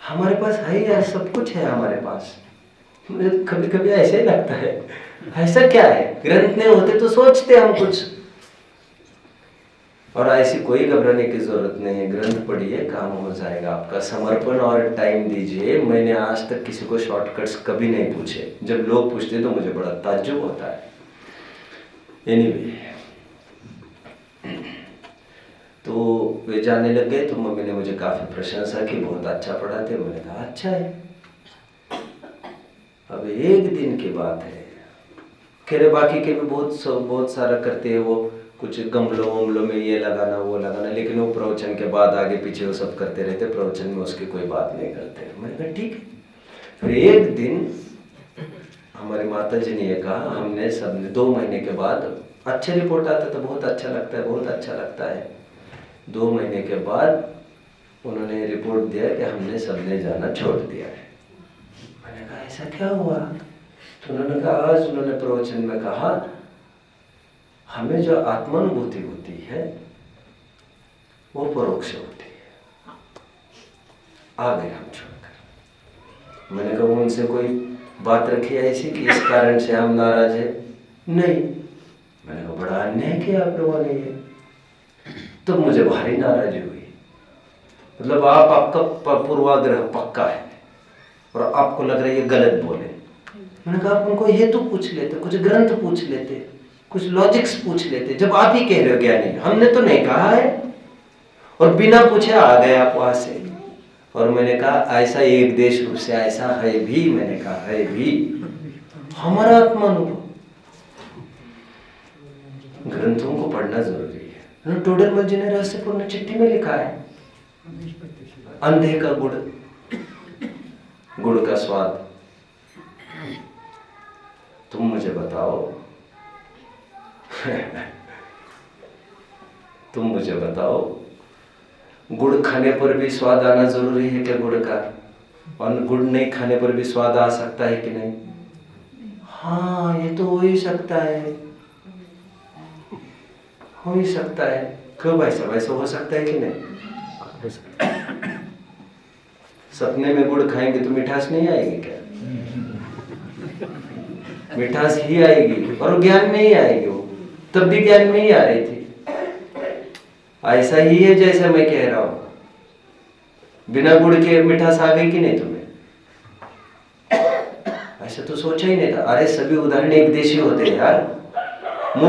हमारे पास है यार, सब कुछ है हमारे पास। मुझे कभी कभी ऐसे ही लगता है, ऐसा क्या है, ग्रंथ नहीं होते तो सोचते हम कुछ, और ऐसी कोई घबराने की जरूरत नहीं है। ग्रंथ पढ़िए, काम हो जाएगा आपका। समर्पण और टाइम दीजिए। मैंने आज तक किसी को शॉर्टकट्स कभी नहीं पूछे, जब लोग पूछते तो मुझे बड़ा ताज्जुब होता है। एनीवे, तो वे जाने लग गए, तो मम्मी ने मुझे काफी प्रशंसा की, बहुत अच्छा पढ़ाते। मैंने कहा अच्छा है। अब एक दिन की बात है, कह रहे बाकी के भी बहुत सारा करते हैं, वो कुछ गमलों में ये लगाना वो लगाना, लेकिन वो प्रवचन के बाद आगे पीछे वो सब करते रहते, प्रवचन में उसकी कोई बात नहीं करते। मैंने कहा ठीक है। फिर एक दिन हमारी माता जी ने ये कहा, हमने सबने 2 महीने के बाद, अच्छे रिपोर्ट आता तो बहुत अच्छा लगता है, बहुत अच्छा लगता है। 2 महीने के बाद उन्होंने रिपोर्ट दिया कि हमने सबने जाना छोड़ दिया है। मैंने कहा ऐसा क्या हुआ? तो उन्होंने कहा, आज उन्होंने प्रवचन में कहा, हमें जो आत्मानुभूति होती है वो परोक्ष होती है। आ गए हम छोड़कर। मैंने कहा उनसे कोई बात रखी है ऐसी कि इस कारण से हम नाराज है? नहीं। मैंने कहा बड़ा अन्याय किया आप लोगों ने ये। तो मुझे भारी नाराजी हुई। मतलब आपका पूर्वाग्रह पक्का है और आपको लग रहा है ये गलत बोले। मैंने कहा आप उनको हेतु पूछ लेते, कुछ ग्रंथ पूछ लेते, कुछ लॉजिक्स पूछ लेते, जब आप ही कह रहे हो ज्ञानी, हमने तो नहीं कहा है। और बिना पूछे आ गए आप वहां से। और मैंने कहा ऐसा एक देश रूप से ऐसा है भी, मैंने कहा है भी हमारा आत्मानुभव। ग्रंथों को पढ़ना जरूरी है। टोडरमल जी ने रहस्यपूर्ण चिट्ठी में लिखा है, अंधे का गुड़, गुड़ का स्वाद। तुम मुझे बताओ तुम मुझे बताओ, गुड़ खाने पर भी स्वाद आना जरूरी है क्या गुड़ का? और गुड़ नहीं खाने पर भी स्वाद आ सकता है कि नहीं? हाँ, ये तो हो ही सकता है, हो ही सकता है। क्यों भाई साहब, ऐसा हो सकता है कि नहीं? सपने में गुड़ खाएंगे तो मिठास नहीं आएगी क्या? मिठास ही आएगी और ज्ञान में ही आएगी। वो तब भी ज्ञान में ही आ रही थी। ऐसा ही है जैसा मैं कह रहा हूं। बिना गुड़ के मिठास आ गई कि नहीं तुम्हें? ऐसा तो सोचा ही नहीं था। अरे सभी उदाहरण एक देशी होते हैं यार।